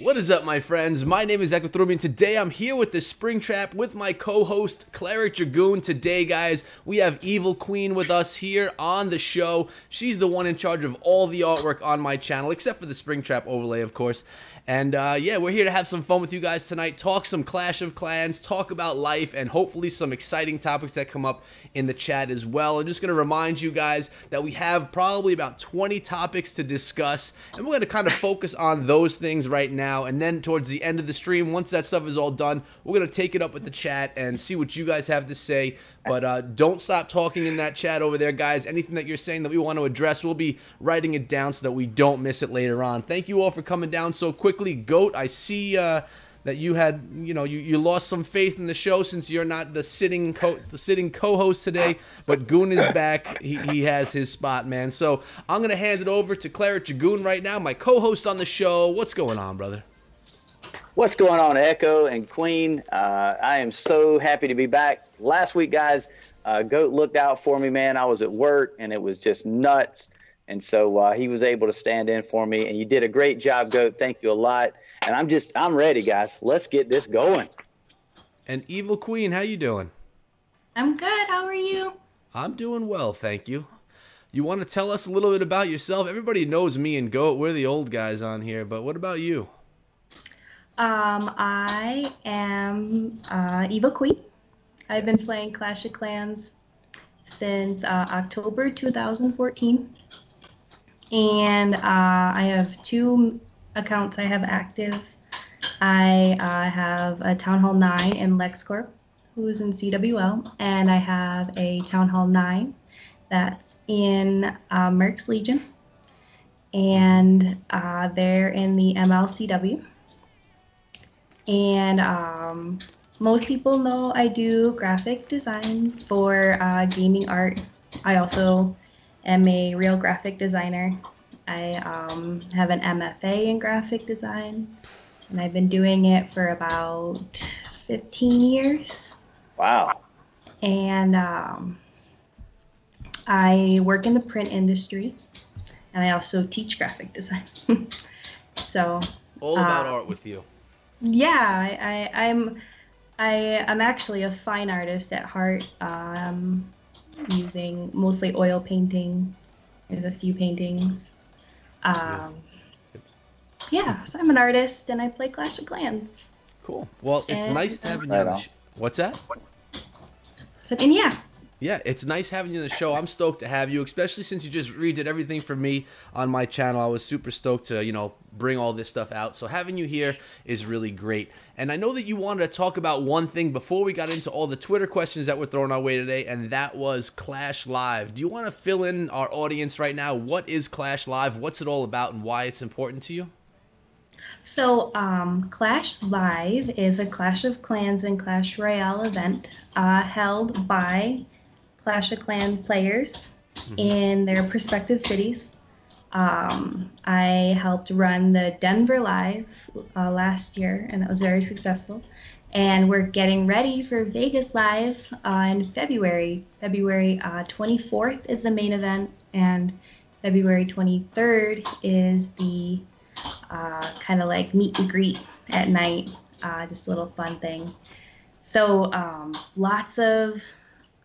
What is up, my friends? My name is Echo, and today I'm here with the Spring Trap with my co-host, Cleric Dragoon. Today, guys, we have Evil Queen with us here on the show. She's the one in charge of all the artwork on my channel, except for the Spring Trap overlay, of course. And yeah, we're here to have some fun with you guys tonight, talk some Clash of Clans, talk about life, and hopefully some exciting topics that come up in the chat as well. I'm just going to remind you guys that we have probably about 20 topics to discuss, and we're going to kind of focus on those things right now. And then towards the end of the stream, once that stuff is all done, we're going to take it up with the chat and see what you guys have to say. But don't stop talking in that chat over there, guys. Anything that you're saying that we want to address, we'll be writing it down so that we don't miss it later on. Thank you all for coming down so quickly. Goat, I see that you had, you lost some faith in the show since you're not the sitting co-host today. But Goon is back. He has his spot, man. So I'm going to hand it over to Cleric Dragoon right now, my co-host on the show. What's going on, brother? What's going on, Echo and Queen? I am so happy to be back. Last week, guys, Goat looked out for me, man. I was at work, and it was just nuts. And so he was able to stand in for me, and you did a great job, Goat. Thank you a lot. And I'm ready, guys. Let's get this going. And Evil Queen, how you doing? I'm good. How are you? I'm doing well, thank you. You want to tell us a little bit about yourself? Everybody knows me and Goat. We're the old guys on here, but what about you? I am Evil Queen. I've been playing Clash of Clans since October 2014. And I have two accounts I have active. I have a Town Hall 9 in LexCorp, who's in CWL, and I have a Town Hall 9 that's in Mercs Legion, and they're in the MLCW. And most people know I do graphic design for gaming art. I also am a real graphic designer. I have an MFA in graphic design, and I've been doing it for about 15 years. Wow. And I work in the print industry, and I also teach graphic design. So all about art with you. Yeah, I'm actually a fine artist at heart, using mostly oil painting. There's a few paintings. Yeah, so I'm an artist and I play Clash of Clans. Cool. Well, it's nice having you on the show. What's that? And yeah. Yeah, it's nice having you on the show. I'm stoked to have you, especially since you just redid everything for me on my channel. I was super stoked to, bring all this stuff out. So having you here is really great. And I know that you wanted to talk about one thing before we got into all the Twitter questions that were thrown our way today, and that was Clash Live. Do you want to fill in our audience right now? What is Clash Live? What's it all about and why it's important to you? So Clash Live is a Clash of Clans and Clash Royale event held by Clash of Clans players in their respective cities. I helped run the Denver Live last year, and that was very successful. And we're getting ready for Vegas Live in February. February 24th is the main event, and February 23rd is the kind of like meet and greet at night, just a little fun thing. So lots of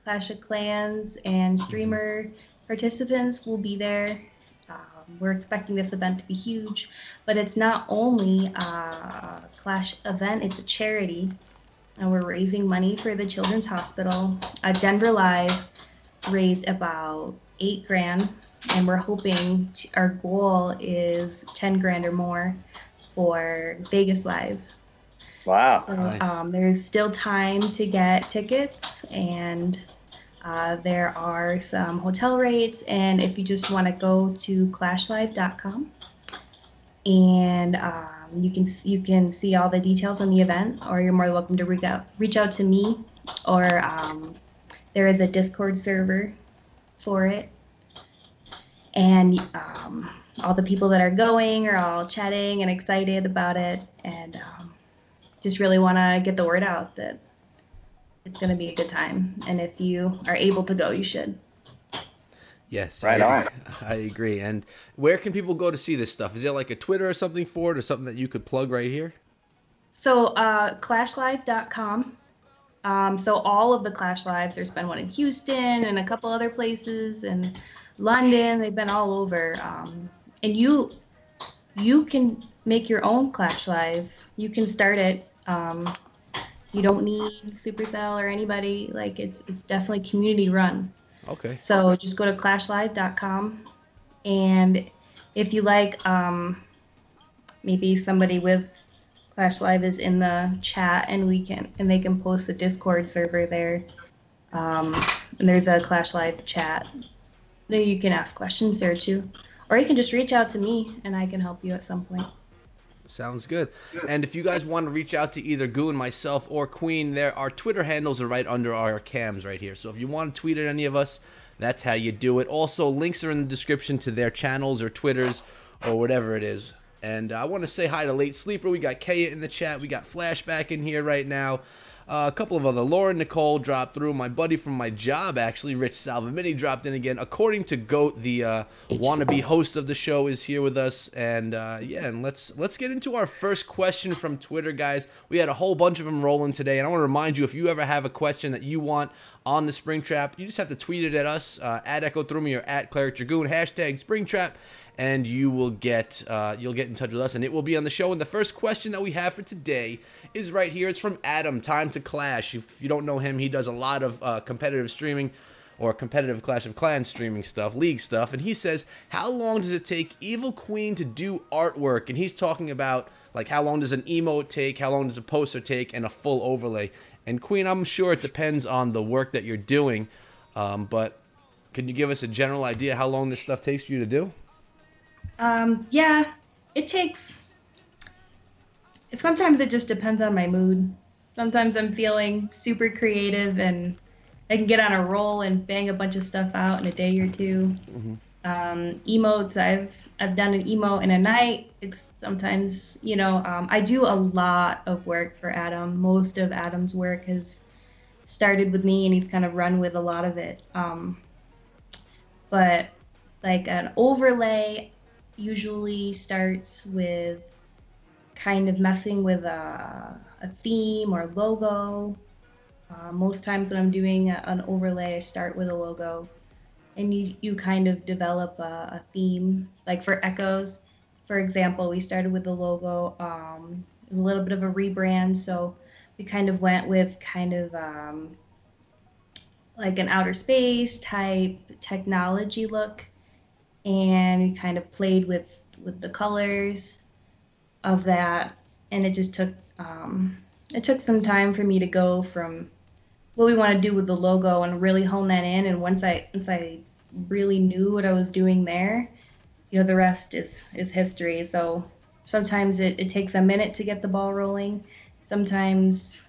Clash of Clans and streamer participants will be there. We're expecting this event to be huge, but it's not only a Clash event, it's a charity, and we're raising money for the Children's Hospital. Denver Live raised about $8 grand, and we're hoping our goal is 10 grand or more for Vegas Live. Wow. So Nice. there's still time to get tickets, and there are some hotel rates, and if you just want to go to clashlive.com, and you can see all the details on the event, or you're more welcome to reach out to me, or there is a Discord server for it, and all the people that are going are all chatting and excited about it, and just really want to get the word out that it's going to be a good time, and if you are able to go, you should. Yes, Right on. I agree. And where can people go to see this stuff? Is there like a Twitter or something for it, or something that you could plug right here? So clashlive.com. So all of the Clash Lives, there's been one in Houston and a couple other places, and London. They've been all over. And you can make your own Clash Live. You can start it. You don't need Supercell or anybody. Like it's definitely community run. Okay. So just go to clashlive.com, and if you like, maybe somebody with Clash Live is in the chat, and they can post a Discord server there. And there's a Clash Live chat. Then you can ask questions there too, or you can just reach out to me, and I can help you at some point. Sounds good. And if you guys want to reach out to either Goon, myself, or Queen, our Twitter handles are right under our cams right here. So if you want to tweet at any of us, that's how you do it. Also, links are in the description to their channels or Twitters or whatever it is. And I want to say hi to Late Sleeper. We got Kaya in the chat. We got Flashback in here right now. A couple of other. Lauren Nicole dropped through. My buddy from my job, actually, Rich Salvamini, dropped in again. According to Goat, the wannabe host of the show, is here with us. And yeah, and let's get into our first question from Twitter, guys. We had a whole bunch of them rolling today, and I want to remind you, if you ever have a question that you want on the Springtrap, you just have to tweet it at us at Echo Through Me or at Cleric Dragoon, hashtag Springtrap, and you will get you'll get in touch with us, and it will be on the show. And the first question that we have for today is right here. It's from Adam, Time to Clash. If you don't know him, he does a lot of competitive streaming or competitive Clash of Clans streaming stuff, league stuff, and he says, how long does it take Evil Queen to do artwork? And he's talking about, like, how long does an emote take, how long does a poster take, and a full overlay. And Queen, I'm sure it depends on the work that you're doing, but can you give us a general idea how long this stuff takes for you to do? Yeah, it takes. Sometimes it just depends on my mood. Sometimes I'm feeling super creative and I can get on a roll and bang a bunch of stuff out in a day or two. Emotes, I've done an emote in a night. It's sometimes, I do a lot of work for Adam. Most of Adam's work has started with me, and he's kind of run with a lot of it. But like an overlay usually starts with kind of messing with a theme or logo. Most times when I'm doing an overlay, I start with a logo, and you kind of develop a theme. Like for Echoes, for example, we started with the logo, a little bit of a rebrand, so we kind of went with kind of like an outer space type technology look, and we kind of played with the colors of that, and it just took some time for me to go from what we want to do with the logo and really hone that in. And once I really knew what I was doing there, the rest is history. So sometimes it takes a minute to get the ball rolling. Sometimes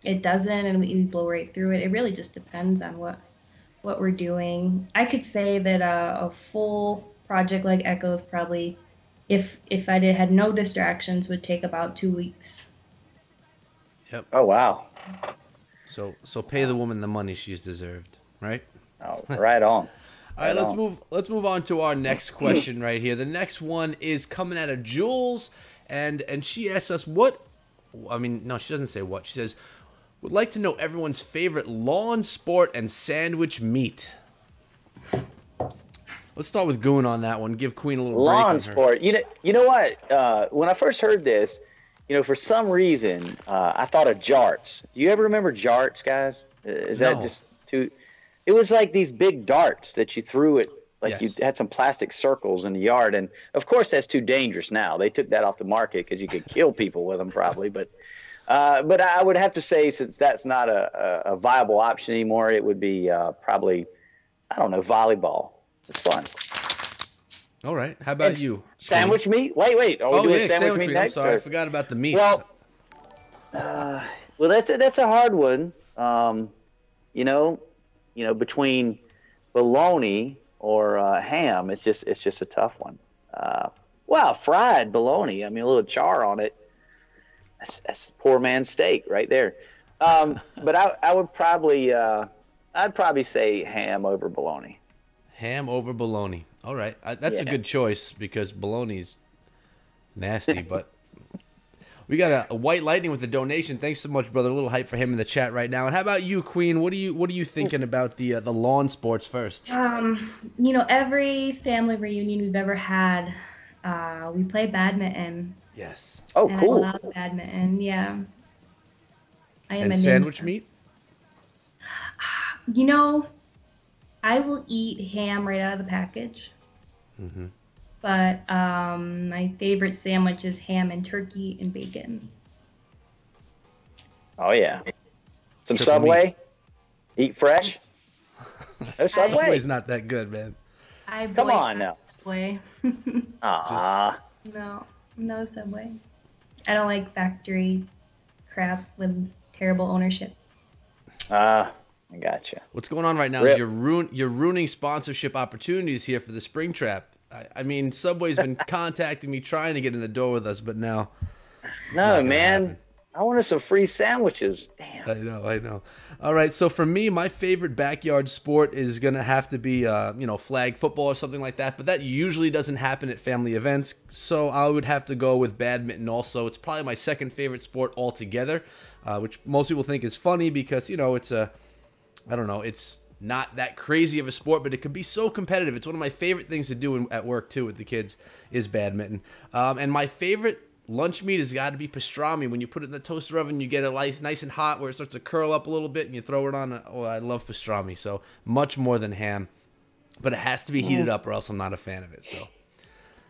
it doesn't, and we blow right through it. It really just depends on what we're doing. I could say that a full project like Echoes probably, if I had no distractions, would take about 2 weeks. Yep. Oh, wow. So pay the woman the money she's deserved, right? Oh, right on. All right, let's move on to our next question right here. The next one is coming out of Jules, and she asks us she doesn't say what. She says, would like to know everyone's favorite lawn sport and sandwich meat. Let's start with Goon on that one. Give Queen a little break. Lawn sport. You know what? When I first heard this, for some reason, I thought of jarts. Do you ever remember jarts, guys? Is that just too? It was like these big darts that you threw it, like you had some plastic circles in the yard. And of course, that's too dangerous now. They took that off the market because you could kill people with them probably. But I would have to say, since that's not a viable option anymore, it would be probably, I don't know, volleyball. It's fun. All right. How about you? Sandwich meat? Wait. Are we doing sandwich meat next? I'm sorry, I forgot about the meats. Well, that's a hard one. Between bologna or ham, it's just a tough one. Fried bologna. I mean, a little char on it. That's poor man's steak right there. But I would probably, I'd probably say ham over bologna. Ham over bologna. All right. That's a good choice because bologna's nasty, but we got a White Lightning with a donation. Thanks so much, brother. A little hype for him in the chat right now. And how about you, Queen? What are you thinking about the lawn sports first? You know, every family reunion we've ever had, we play badminton. Yes. Oh, And cool. I love badminton. Yeah. I am And a sandwich ninja. meat? You know, I will eat ham right out of the package. Mm-hmm. But my favorite sandwich is ham and turkey and bacon. Oh yeah. Some Triple Subway. Eat fresh. No Subway. Subway's not that good, man. I Come on boycott now. Subway. No Subway. I don't like factory crap with terrible ownership. I gotcha. What's going on right now is you're ruining sponsorship opportunities here for the Spring Trap. I mean, Subway's been contacting me trying to get in the door with us, but now No, man. I wanted some free sandwiches. Damn. I know. All right, so for me, my favorite backyard sport is going to have to be, flag football or something like that, but that usually doesn't happen at family events, so I would have to go with badminton also. It's probably my second favorite sport altogether, which most people think is funny because, it's not that crazy of a sport, but it can be so competitive. It's one of my favorite things to do at work, too, with the kids, is badminton. And my favorite lunch meat has got to be pastrami. When you put it in the toaster oven, you get it nice and hot where it starts to curl up a little bit, and you throw it on. I love pastrami, so much more than ham. But it has to be heated up, or else I'm not a fan of it. So,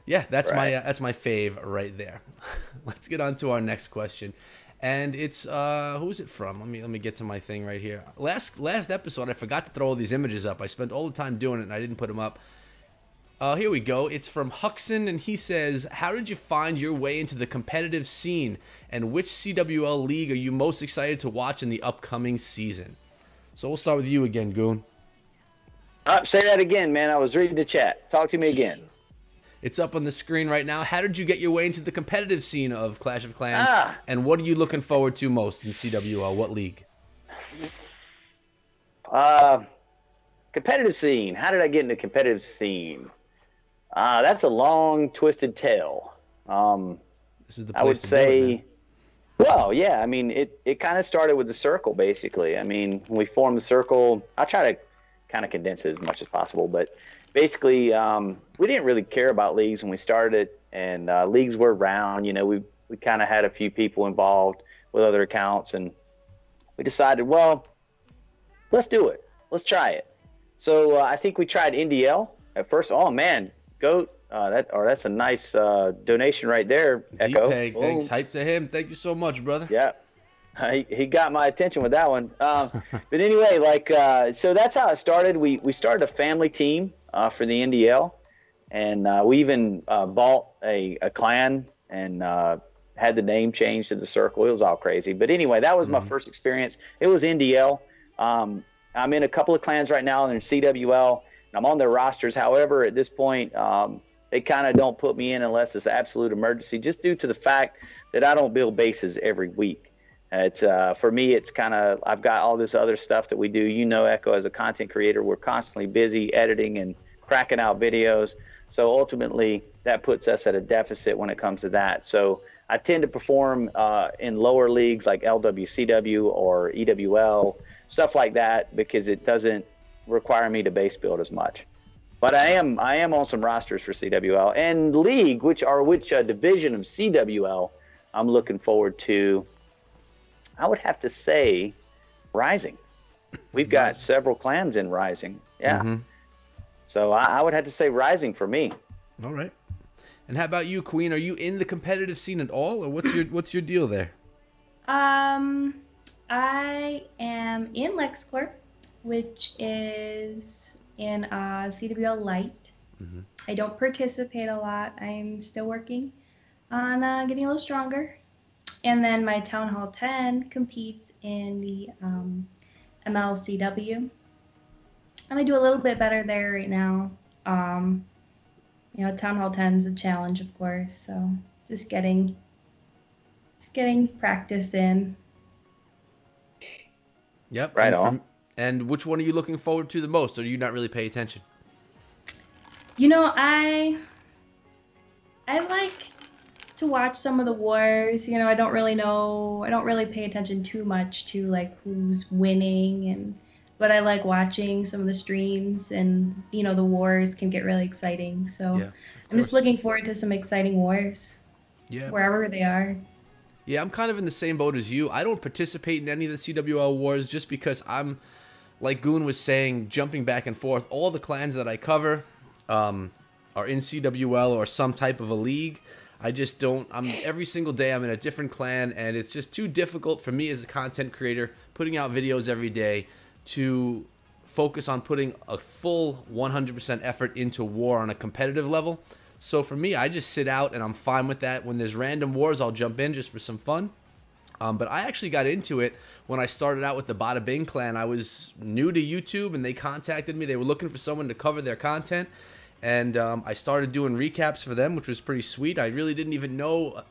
yeah, that's my fave right there. Let's get on to our next question. And it's who's it from? Let me get to my thing right here. Last episode, I forgot to throw all these images up. I spent all the time doing it, and I didn't put them up. Here we go. It's from Huxon, and he says, "How did you find your way into the competitive scene, and which CWL league are you most excited to watch in the upcoming season?" So we'll start with you again, Goon. Say that again, man. I was reading the chat. Talk to me again. It's up on the screen right now. How did you get your way into the competitive scene of Clash of Clans, and what are you looking forward to most in CWL? What league? Competitive scene. How did I get into competitive scene? That's a long, twisted tale. This is the place I would to do say, it, man. well, yeah. I mean, it kind of started with the circle, basically. I mean, when we formed the circle, I try to kind of condense it as much as possible, but basically, we didn't really care about leagues when we started, and leagues were around. You know, we kind of had a few people involved with other accounts, and we decided, well, let's do it. Let's try it. So I think we tried NDL at first. Oh man, Goat, that's a nice donation right there. Echo. Thanks, hype to him. Thank you so much, brother. Yeah, he got my attention with that one. But anyway, so that's how it started. We started a family team for the NDL, and we even bought a clan and had the name changed to the Circle. It was all crazy. But anyway, that was my first experience. It was NDL. I'm in a couple of clans right now, and in CWL, and I'm on their rosters. However, at this point, they kind of don't put me in unless it's an absolute emergency, just due to the fact that I don't build bases every week. It's for me, it's kind of, I've got all this other stuff that we do. You know, Echo, as a content creator, we're constantly busy editing and cracking out videos. So ultimately, that puts us at a deficit when it comes to that. So I tend to perform in lower leagues like LWCW or EWL, stuff like that, because it doesn't require me to base build as much. But I am on some rosters for CWL and league, which division of CWL I'm looking forward to. I would have to say Rising. We've got several clans in Rising. Yeah. So I would have to say Rising for me. All right. And how about you, Queen? Are you in the competitive scene at all, or what's your deal there? I am in LexCorp, which is in CWL Lite. I don't participate a lot. I'm still working on getting a little stronger. And then my Town Hall 10 competes in the MLCW. And I do a little bit better there right now. Town Hall 10 is a challenge, of course. So just getting practice in. Yep. Right on. And which one are you looking forward to the most, or do you not really pay attention? I like to watch some of the wars. I don't really know. I don't really pay attention too much to like who's winning, but I like watching some of the streams, and the wars can get really exciting. So Yeah, I'm just looking forward to some exciting wars. Yeah. Wherever they are. Yeah, I'm kind of in the same boat as you. I don't participate in any of the CWL wars just because I'm, like Goon was saying, jumping back and forth. All the clans that I cover are in CWL or some type of a league. I just don't. Every single day I'm in a different clan, and it's just too difficult for me as a content creator putting out videos every day to focus on putting a full 100% effort into war on a competitive level. So for me, I just sit out and I'm fine with that. When there's random wars, I'll jump in just for some fun. But I actually got into it when I started out with the Bada Bing clan. I was new to YouTube and they contacted me. They were looking for someone to cover their content. And I started doing recaps for them, which was pretty sweet. I really didn't even know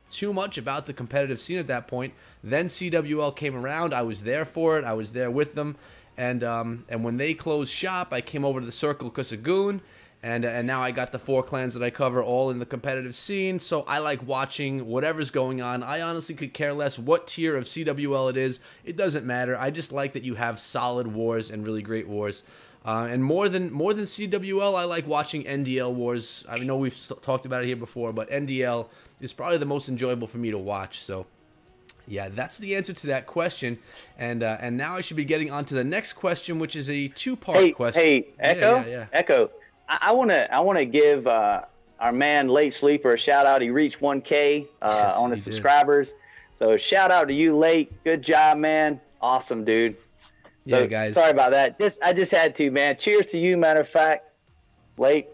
too much about the competitive scene at that point. Then CWL came around. I was there for it. I was there with them. And when they closed shop, I came over to the circle because of Goon. And now I got the 4 clans that I cover all in the competitive scene, so I like watching whatever's going on. I honestly could care less what tier of CWL it is. It doesn't matter. I just like that you have solid wars and really great wars. And more than CWL, I like watching NDL wars. I know we've talked about it here before, but NDL is probably the most enjoyable for me to watch. So, yeah, that's the answer to that question. And now I should be getting on to the next question, which is a 2-part question. Hey, Echo, yeah. Echo. I wanna give our man Late Sleeper a shout out. He reached 1K on his subscribers. So shout out to you, Late. Good job, man. Awesome, dude. So, yeah, guys. Sorry about that. I just had to, man. Cheers to you, matter of fact. Late.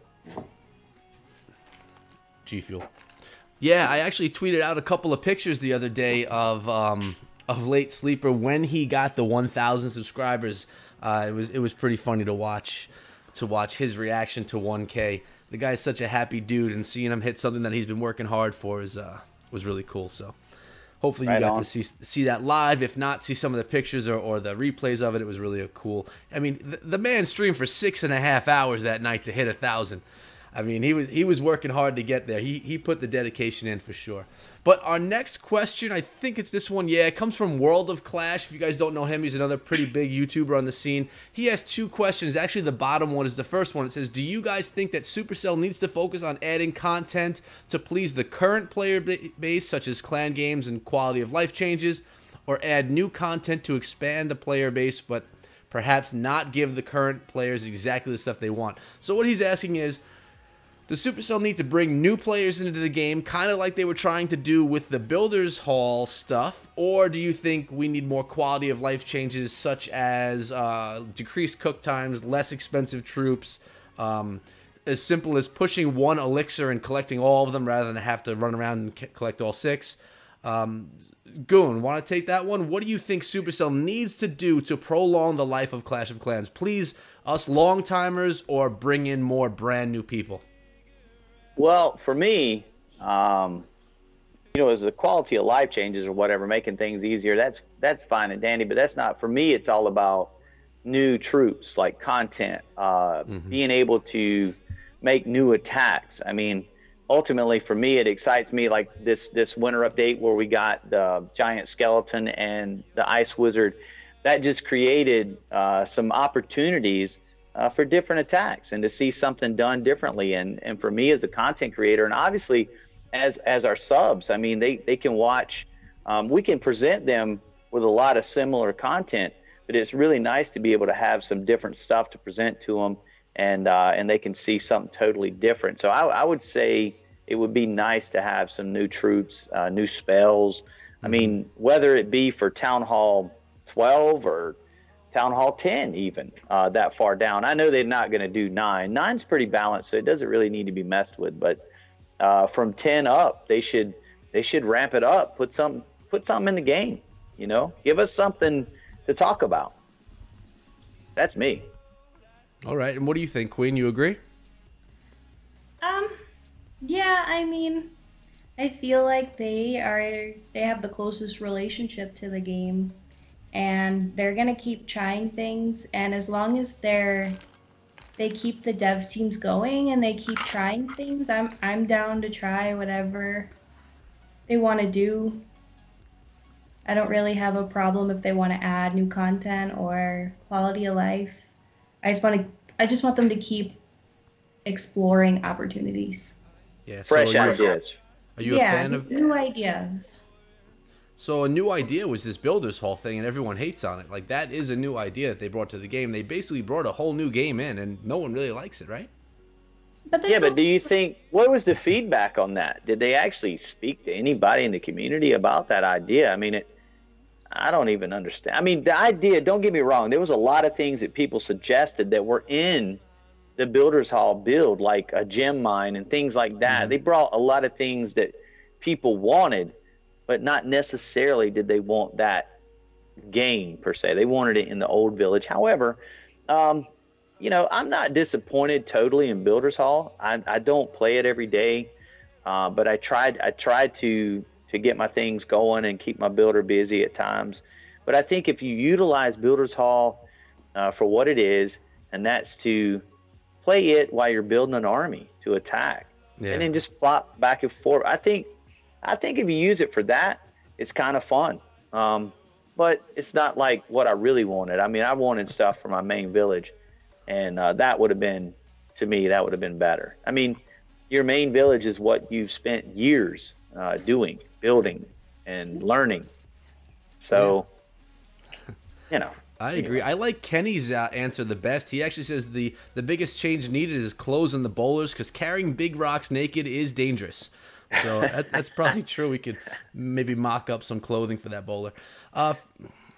G Fuel. Yeah, I actually tweeted out a couple of pictures the other day of Late Sleeper when he got the 1,000 subscribers. It was pretty funny to watch his reaction to 1K. The guy's such a happy dude, and seeing him hit something that he's been working hard for was really cool. So hopefully you got to see that live. If not, see some of the pictures or the replays of it. It was really cool. I mean, the man streamed for 6.5 hours that night to hit 1,000. I mean, he was working hard to get there. He put the dedication in for sure. But our next question, I think it's this one. Yeah, it comes from World of Clash. If you guys don't know him, he's another pretty big YouTuber on the scene. He has 2 questions. Actually, the bottom one is the first one. It says, do you guys think that Supercell needs to focus on adding content to please the current player base, such as clan games and quality of life changes, or add new content to expand the player base, but perhaps not give the current players exactly the stuff they want? So what he's asking is, does Supercell need to bring new players into the game, kind of like they were trying to do with the Builders Hall stuff? Or do you think we need more quality of life changes, such as decreased cook times, less expensive troops, as simple as pushing 1 elixir and collecting all of them rather than have to run around and collect all 6? Goon, want to take that one? What do you think Supercell needs to do to prolong the life of Clash of Clans? Please, us long-timers, or bring in more brand new people? Well, for me, as the quality of life changes or whatever, making things easier, that's fine and dandy, but that's not, for me, it's all about new troops, like content, being able to make new attacks. I mean, ultimately for me, it excites me, like this winter update where we got the giant skeleton and the ice wizard. That just created some opportunities for different attacks and to see something done differently. And for me as a content creator, and obviously as our subs, I mean, they can watch, we can present them with a lot of similar content, but it's really nice to be able to have some different stuff to present to them, and they can see something totally different. So I would say it would be nice to have some new troops, new spells. I mean, whether it be for Town Hall 12 or Town Hall 10 even, that far down. I know they're not going to do 9. 9's pretty balanced, so it doesn't really need to be messed with. But from 10 up, they should ramp it up. Put something in the game. Give us something to talk about. That's me. All right, and what do you think, Queen? You agree? Yeah, I mean, I feel like they have the closest relationship to the game. And they're going to keep trying things, and as long as they're they keep the dev teams going and they keep trying things. I'm down to try whatever they want to do. I don't really have a problem if they want to add new content or quality of life. I just want them to keep exploring opportunities. Yeah, Fresh ideas. Are you a fan of new ideas? So a new idea was this Builders Hall thing, and everyone hates on it. Like, that is a new idea that they brought to the game. They basically brought a whole new game in, and no one really likes it, right? But do you think, what was the feedback on that? Did they actually speak to anybody in the community about that idea? I mean, I don't even understand. I mean, the idea, don't get me wrong, there was a lot of things that people suggested that were in the Builders Hall build, like a gem mine and things like that. Mm-hmm. They brought a lot of things that people wanted, but not necessarily did they want that game per se. They wanted it in the old village. However, you know, I'm not disappointed totally in Builders Hall. I don't play it every day, but I tried to get my things going and keep my builder busy at times. But I think if you utilize Builders Hall for what it is, and that's to play it while you're building an army to attack, and then just flop back and forth. I think if you use it for that, it's kind of fun. But it's not like what I really wanted. I mean, I wanted stuff for my main village, and that would have been, to me, that would have been better. I mean, your main village is what you've spent years doing, building, and learning. So, you know. I agree. I like Kenny's answer the best. He actually says the biggest change needed is clothes on the bowlers, because carrying big rocks naked is dangerous. So that's probably true. We could maybe mock up some clothing for that bowler.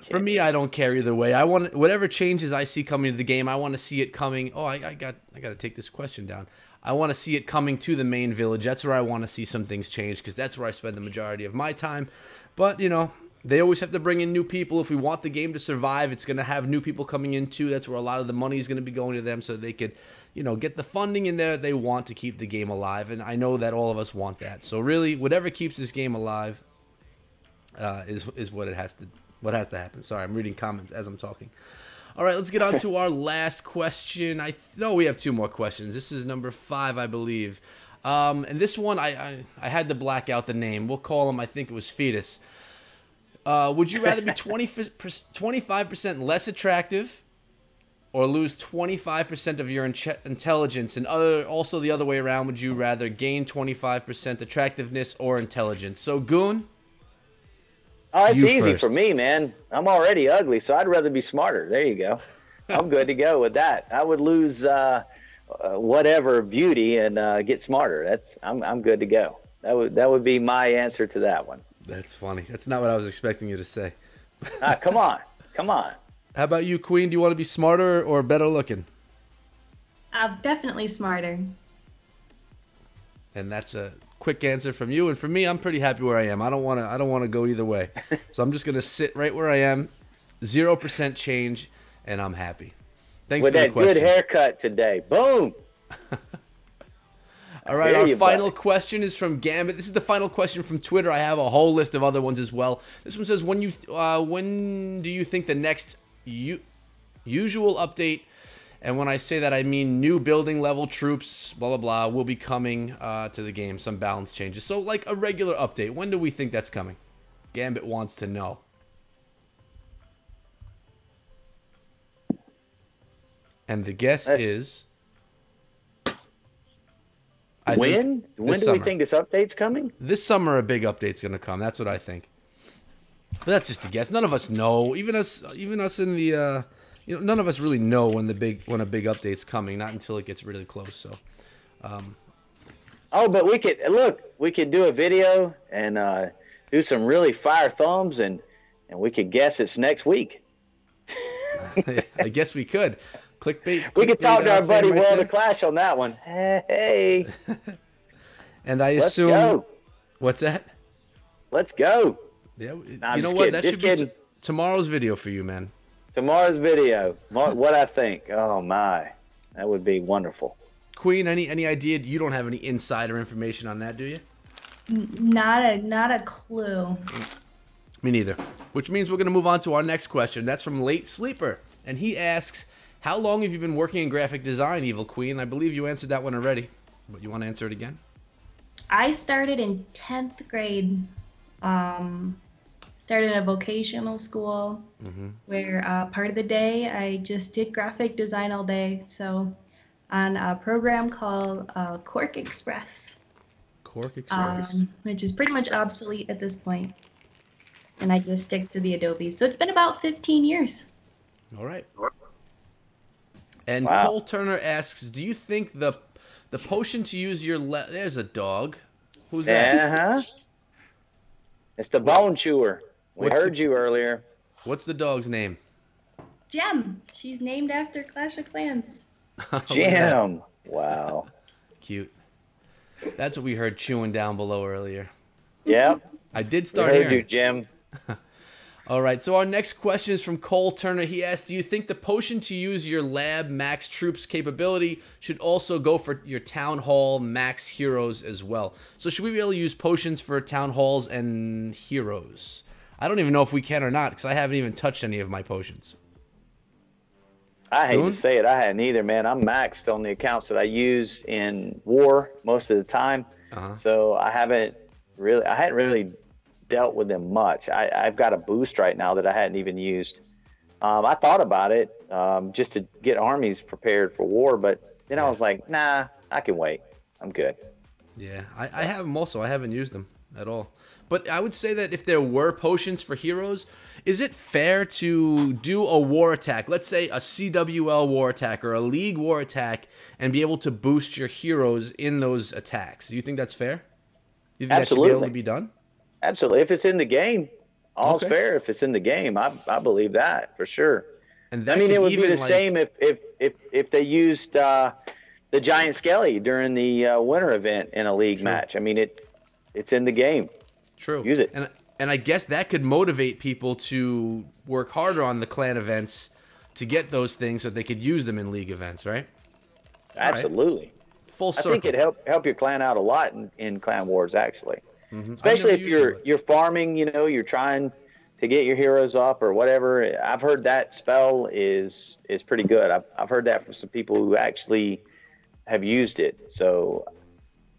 For me, I don't care either way. I want whatever changes I see coming to the game. I want to see it coming. Oh, I got to take this question down. I want to see it coming to the main village. That's where I want to see some things change, because that's where I spend the majority of my time. But you know, they always have to bring in new people. If we want the game to survive, it's going to have new people coming in too. That's where a lot of the money is going to be going to them, so they could, you know, get the funding in there they want to keep the game alive. And I know that all of us want that. So really, whatever keeps this game alive is what has to happen. Sorry, I'm reading comments as I'm talking. All right, let's get on to our last question. I know we have two more questions. This is number 5, I believe. And this one, I had to black out the name. We'll call him, I think it was Fetus. Would you rather be 25% less attractive, or lose 25% of your intelligence? And also the other way around, would you rather gain 25% attractiveness or intelligence? So, Goon? Oh, it's easy for me, man. I'm already ugly, so I'd rather be smarter. There you go. I'm good to go with that. I would lose whatever beauty and get smarter. I'm good to go. That would be my answer to that one. That's funny. That's not what I was expecting you to say. Come on. Come on. How about you, Queen? Do you want to be smarter or better looking? Definitely smarter. And that's a quick answer from you. And for me, I'm pretty happy where I am. I don't want to go either way. So I'm just going to sit right where I am. 0% change, and I'm happy. Thanks for the question. With that good haircut today. Boom. All right, our final question is from Gambit. This is the final question from Twitter. I have a whole list of other ones as well. This one says, when do you think the next usual update, and when I say that I mean new building level troops, blah, blah, blah, will be coming to the game, some balance changes. So like a regular update, when do we think that's coming? Gambit wants to know. And the guess is... When do we think this update's coming? This summer, a big update's going to come. That's what I think. But that's just a guess. None of us know. Even us in the, none of us really know when a big update's coming. Not until it gets really close. So. Oh, but we could do a video and do some really fire thumbs, and we could guess it's next week. I guess we could. Clickbait. We could talk to our buddy World of Clash on that one. Hey. And I assume. Let's go. What's that? Let's go. Yeah. You know what? That should be tomorrow's video for you, man. Tomorrow's video. What I think. Oh my, that would be wonderful. Queen, any idea? You don't have any insider information on that, do you? Not a clue. Me neither. Which means we're gonna move on to our next question. That's from Late Sleeper, and he asks, How long have you been working in graphic design, Evil Queen? I believe you answered that one already, but you want to answer it again? I started in 10th grade. Started a vocational school where part of the day I just did graphic design all day. So on a program called Quark Express. Quark Express. Which is pretty much obsolete at this point. And I just stick to the Adobe. So it's been about 15 years. All right. And Wow. Cole Turner asks, do you think the potion to use your there's a dog. Who's that? Uh-huh. It's the bone chewer. We heard you earlier. What's the dog's name? Gem. She's named after Clash of Clans. Jim. Wow. Cute. That's what we heard chewing down below earlier. Yep. I did We start heard hearing. you, Jim. All right, so our next question is from Cole Turner. He asked, do you think the potion to use your lab max troops capability should also go for your town hall max heroes as well? So should we be able to use potions for town halls and heroes? I don't even know if we can or not because I haven't even touched any of my potions. I hate Boone? to say it, I hadn't either, man. I'm maxed on the accounts that I use in war most of the time. So I hadn't really dealt with them much. I've got a boost right now that I hadn't even used. I thought about it just to get armies prepared for war, but then I was like, nah, I can wait. I'm good. Yeah, I have them also. I haven't used them at all. But I would say that if there were potions for heroes, is it fair to do a war attack, let's say a CWL war attack or a League war attack, and be able to boost your heroes in those attacks? Do you think that's fair? Do you think that should be able to be done? Absolutely. If it's in the game, all's fair. If it's in the game, I believe that for sure. And I mean, it would be the same if they used the Giant Skelly during the winter event in a league match. I mean, it's in the game. True. Use it. And I guess that could motivate people to work harder on the clan events to get those things so they could use them in league events, right? Absolutely. Right. Full circle. I think it'd help your clan out a lot in clan wars, actually. Mm-hmm. Especially if you're farming, you're trying to get your heroes up or whatever. I've heard that spell is pretty good. I've heard that from some people who actually have used it. So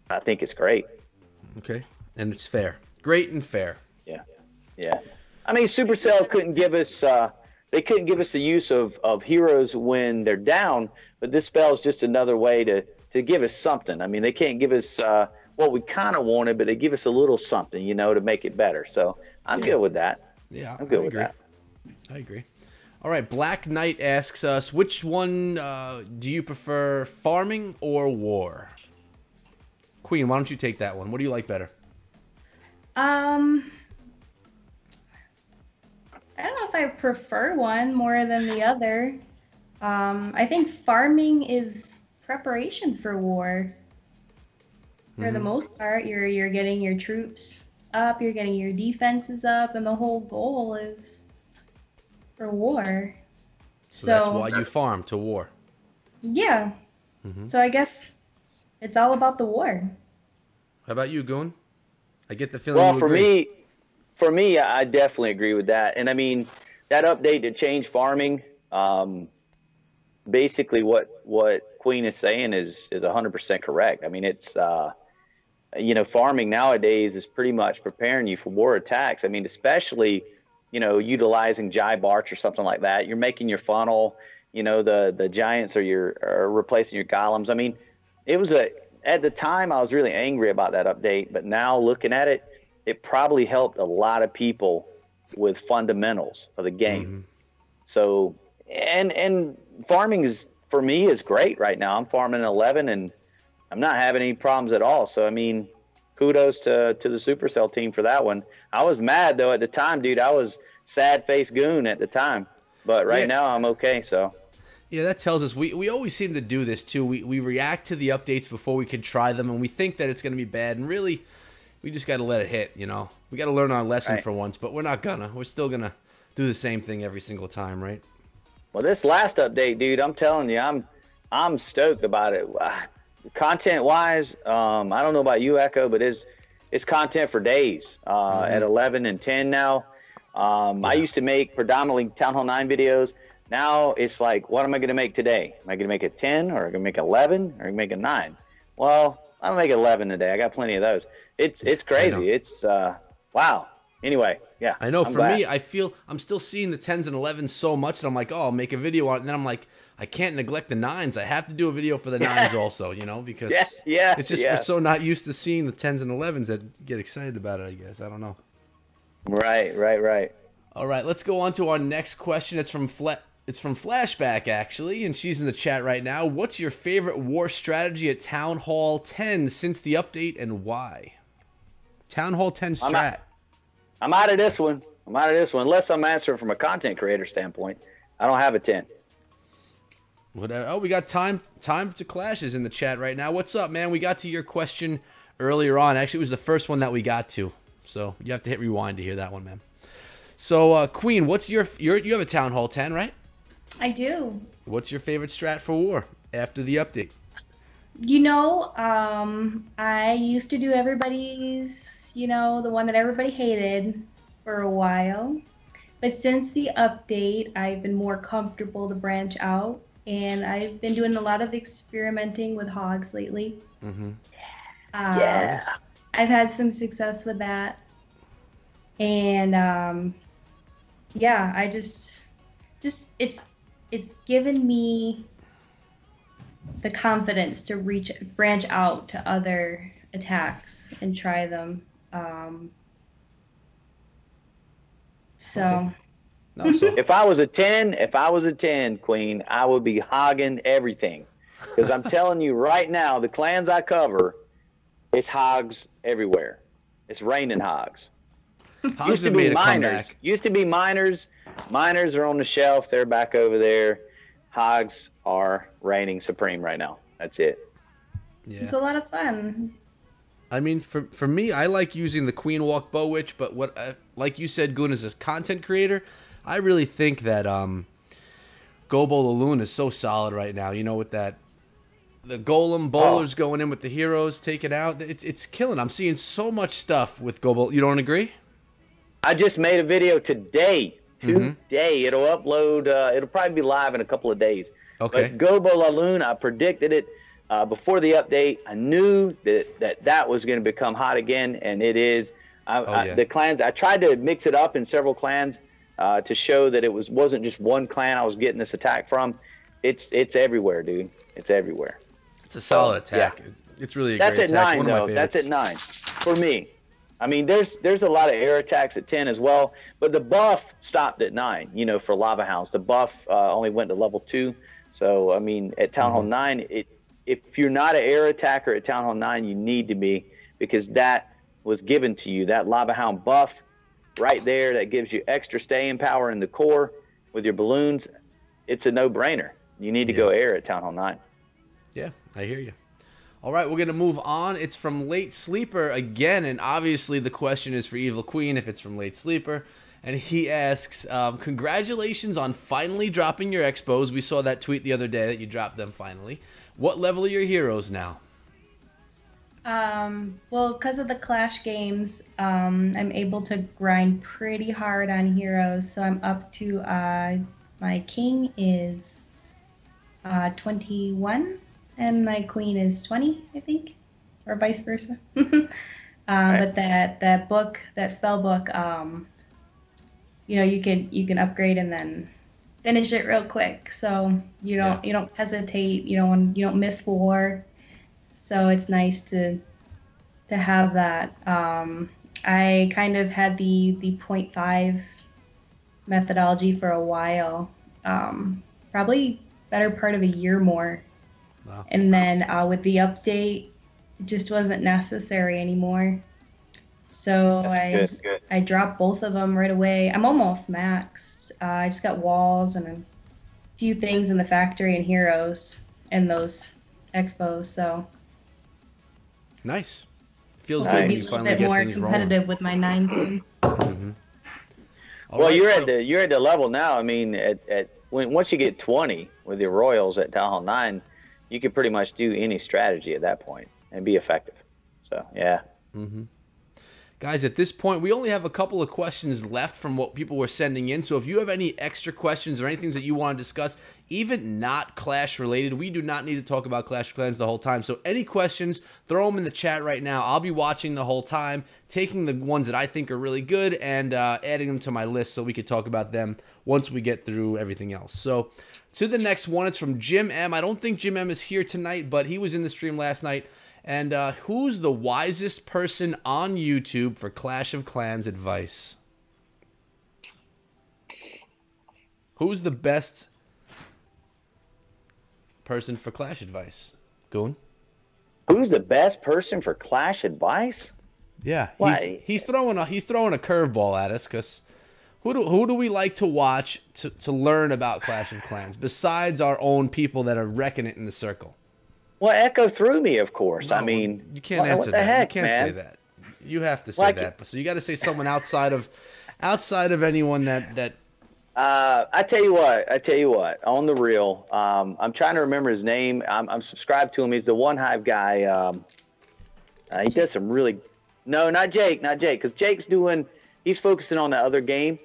I think it's great. Okay. And it's fair. Great and fair. Yeah. I mean, Supercell couldn't give us they couldn't give us the use of heroes when they're down, but this spell is just another way to give us something. I mean, they can't give us what we kind of wanted, but they give us a little something, to make it better. So I'm good with that. Yeah, I'm good I with agree. that. I agree. All right, Black Knight asks us, which one do you prefer, farming or war? Queen, why don't you take that one? What do you like better? I don't know if I prefer one more than the other. I think farming is preparation for war. For the most part, you're getting your troops up, you're getting your defenses up, and the whole goal is for war. So that's why you farm to war. Yeah. So I guess it's all about the war. How about you, Goon? I get the feeling Well, you for agree. me, I definitely agree with that. And I mean, that update to change farming, basically what Queen is saying is 100% correct. I mean, it's farming nowadays is pretty much preparing you for war attacks. I mean, especially utilizing Jive Arch or something like that. You're making your funnel. The giants are replacing your golems. I mean, at the time I was really angry about that update, but now looking at it, it probably helped a lot of people with fundamentals of the game. So, and farming for me is great right now. I'm farming 11 and I'm not having any problems at all. So, I mean, kudos to the Supercell team for that one. I was mad though at the time, dude. I was sad face Goon at the time, but right now I'm okay. So. Yeah, that tells us we always seem to do this too. We react to the updates before we can try them, and we think that it's going to be bad, and really, we just got to let it hit. We got to learn our lesson for once, but we're not gonna. We're still gonna do the same thing every single time, right? Well, this last update, dude, I'm telling you, I'm stoked about it. Content wise, I don't know about you, Echo, but it's content for days. At 11 and 10 now. I used to make predominantly Town Hall 9 videos. Now it's like, what am I going to make today? Am I going to make a 10 or am I going to make 11 or am I going to make a 9? Well, I'm going to make 11 today. I got plenty of those. It's crazy. It's wow. Anyway, yeah. I know. For me, I feel I'm still seeing the 10s and 11s so much that I'm like, oh, I'll make a video on it. And then I'm like, I can't neglect the 9s. I have to do a video for the 9s also, you know, because it's just we're so not used to seeing the 10s and 11s that get excited about it, I guess. I don't know. Right. All right, let's go on to our next question. It's from Flashback, actually, and she's in the chat right now. What's your favorite war strategy at Town Hall 10 since the update, and why? Town Hall 10 strat. I'm out of this one. Unless I'm answering from a content creator standpoint. I don't have a 10. Whatever. Oh, we got time to clashes in the chat right now. What's up, man? We got to your question earlier on. Actually, it was the first one that we got to. So you have to hit rewind to hear that one, man. So, Queen, what's you have a Town Hall 10, right? I do. What's your favorite strat for war after the update? You know, I used to do everybody's, you know, the one that everybody hated for a while. But since the update, I've been more comfortable to branch out. And I've been doing a lot of experimenting with hogs lately. Mm-hmm. Yeah. I've had some success with that. And yeah, I just it's given me the confidence to branch out to other attacks and try them. Okay. No, so if I was a 10, Queen, I would be hogging everything. Because I'm telling you right now, the clans I cover, it's hogs everywhere. It's raining hogs. Hogs have made a comeback. Used to be miners. Miners are on the shelf. They're back over there. Hogs are reigning supreme right now. That's it. Yeah. It's a lot of fun. I mean, for me, I like using the Queen Walk Bow Witch, but like you said, Goon, as a content creator, I really think that Gobo the Loon is so solid right now. You know, with that, the Golem Ballers going in with the heroes, take it out. It's killing. I'm seeing so much stuff with Gobo. You don't agree? I just made a video today. It'll upload. It'll probably be live in a couple of days. Okay. But Gobo La Lune, I predicted it before the update. I knew that was going to become hot again, and it is. The clans. I tried to mix it up in several clans to show that it wasn't just one clan I was getting this attack from. It's everywhere, dude. It's everywhere. It's a solid attack. Yeah. It's really a great attack. That's at 9, though. That's at 9 for me. I mean, there's a lot of air attacks at 10 as well, but the buff stopped at 9. You know, for Lava Hounds, the buff only went to level 2. So I mean, at Town Hall 9, if you're not an air attacker at Town Hall 9, you need to be, because that was given to you. That Lava Hound buff right there, that gives you extra staying power in the core with your balloons. It's a no-brainer. You need to go air at Town Hall 9. Yeah, I hear you. All right, we're going to move on. It's from Late Sleeper again, and obviously the question is for Evil Queen if it's from Late Sleeper. And he asks, congratulations on finally dropping your expos. We saw that tweet the other day that you dropped them finally. What level are your heroes now? Well, because of the Clash games, I'm able to grind pretty hard on heroes. So I'm up to, my king is 21. And my queen is 20, I think, or vice versa. But that book, that spell book, you know, you can upgrade and then finish it real quick. So you don't hesitate. You don't miss war. So it's nice to have that. I kind of had the 0.5 methodology for a while, probably better part of a year more. Wow. And then with the update, it just wasn't necessary anymore. So I dropped both of them right away. I'm almost maxed. I just got walls and a few things in the factory and heroes and those expos. So nice. Feels good when you finally get things rolling. A little bit more competitive with my 9 soon. Well, right, you're at the level now. I mean, once you get 20 with your royals at Town Hall 9. You can pretty much do any strategy at that point and be effective. So, yeah. Guys, at this point, we only have a couple of questions left from what people were sending in. So if you have any extra questions or anything that you want to discuss, even not Clash related, we do not need to talk about Clash of Clans the whole time. So any questions, throw them in the chat right now. I'll be watching the whole time, taking the ones that I think are really good and adding them to my list so we could talk about them once we get through everything else. So to the next one, it's from Jim M. I don't think Jim M is here tonight, but he was in the stream last night. And who's the wisest person on YouTube for Clash of Clans advice? Who's the best person for Clash advice? Goon? Who's the best person for Clash advice? Yeah, he's throwing a curveball at us because who do we like to watch to learn about Clash of Clans besides our own people that are wrecking it in the circle? Well, Echo threw me, of course. No, I mean, you can't answer that. Heck, you can't man? say that. You have to say that. So you got to say someone outside of anyone that. I tell you what. On the real, I'm trying to remember his name. I'm subscribed to him. He's the One Hive guy. He does some really. No, not Jake, because he's focusing on the other game,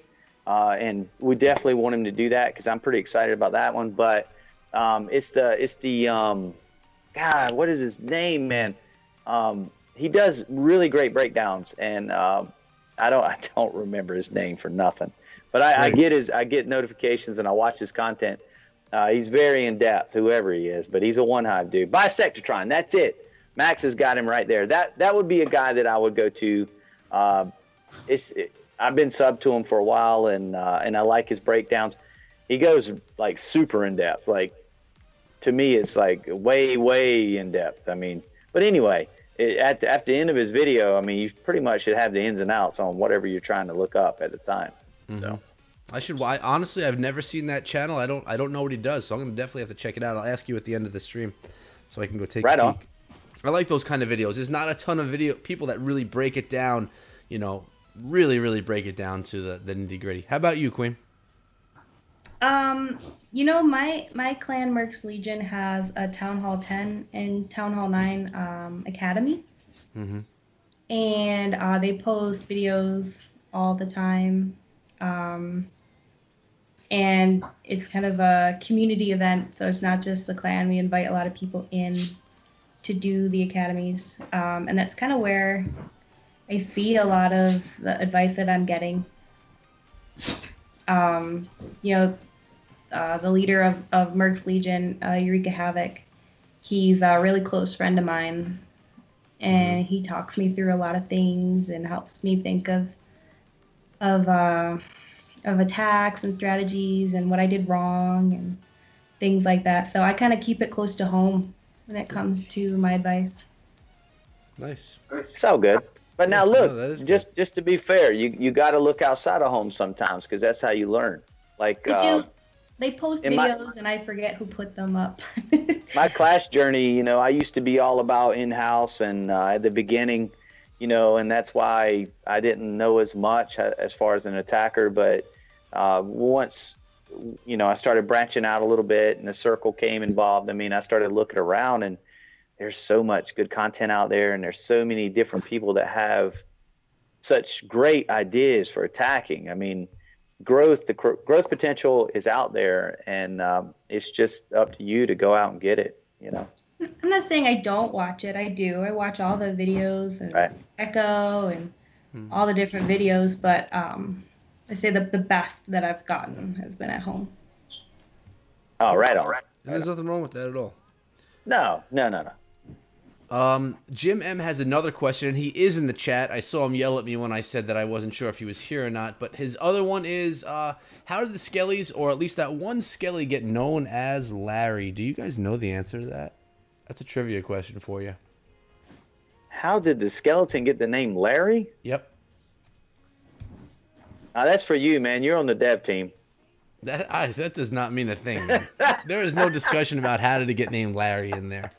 and we definitely want him to do that because I'm pretty excited about that one. But it's the God, what is his name, man? He does really great breakdowns, and I don't remember his name for nothing. But I get notifications and I watch his content. He's very in depth, whoever he is, but he's a One Hive dude. Bisectatron, that's it. Max has got him right there. That would be a guy that I would go to. I've been subbed to him for a while, and I like his breakdowns. He goes like super in depth, like. To me, it's like way in depth. I mean, but anyway, at the end of his video, I mean, you pretty much should have the ins and outs on whatever you're trying to look up at the time. Mm-hmm. So honestly, I've never seen that channel. I don't know what he does, so I'm gonna definitely have to check it out. I'll ask you at the end of the stream, so I can go take a peek. On. I like those kind of videos. There's not a ton of people that really break it down. Really break it down to the nitty gritty. How about you, Queen? My clan Mercs Legion has a Town Hall 10 and Town Hall 9 academy. Mm-hmm. And they post videos all the time. And it's kind of a community event, so it's not just the clan. We invite a lot of people in to do the academies. And that's kind of where I see a lot of the advice that I'm getting. The leader of Mercs Legion, Eureka Havoc, he's a really close friend of mine, and he talks me through a lot of things and helps me think of attacks and strategies and what I did wrong and things like that. So I kind of keep it close to home when it comes to my advice. Nice. So good. But now look, just to be fair, you got to look outside of home sometimes because that's how you learn. Like they post videos and I forget who put them up. My Clash journey, I used to be all about in-house and at the beginning, and that's why I didn't know as much as far as an attacker. But once, I started branching out a little bit and the circle came involved. I mean, I started looking around and there's so much good content out there and there's so many different people that have such great ideas for attacking. I mean, the growth potential is out there, and it's just up to you to go out and get it. I'm not saying I don't watch it. I do. I watch all the videos and Echo and all the different videos, but I say the best that I've gotten has been at home. Oh, right on. And there's nothing wrong with that at all. No. Jim M has another question, and he is in the chat. I saw him yell at me when I said that I wasn't sure if he was here or not. But his other one is, how did the Skellies, or at least that one Skelly, get known as Larry? Do you guys know the answer to that? That's a trivia question for you. How did the skeleton get the name Larry? Yep. That's for you, man. You're on the dev team. That does not mean a thing, man. There is no discussion about how did it get named Larry in there.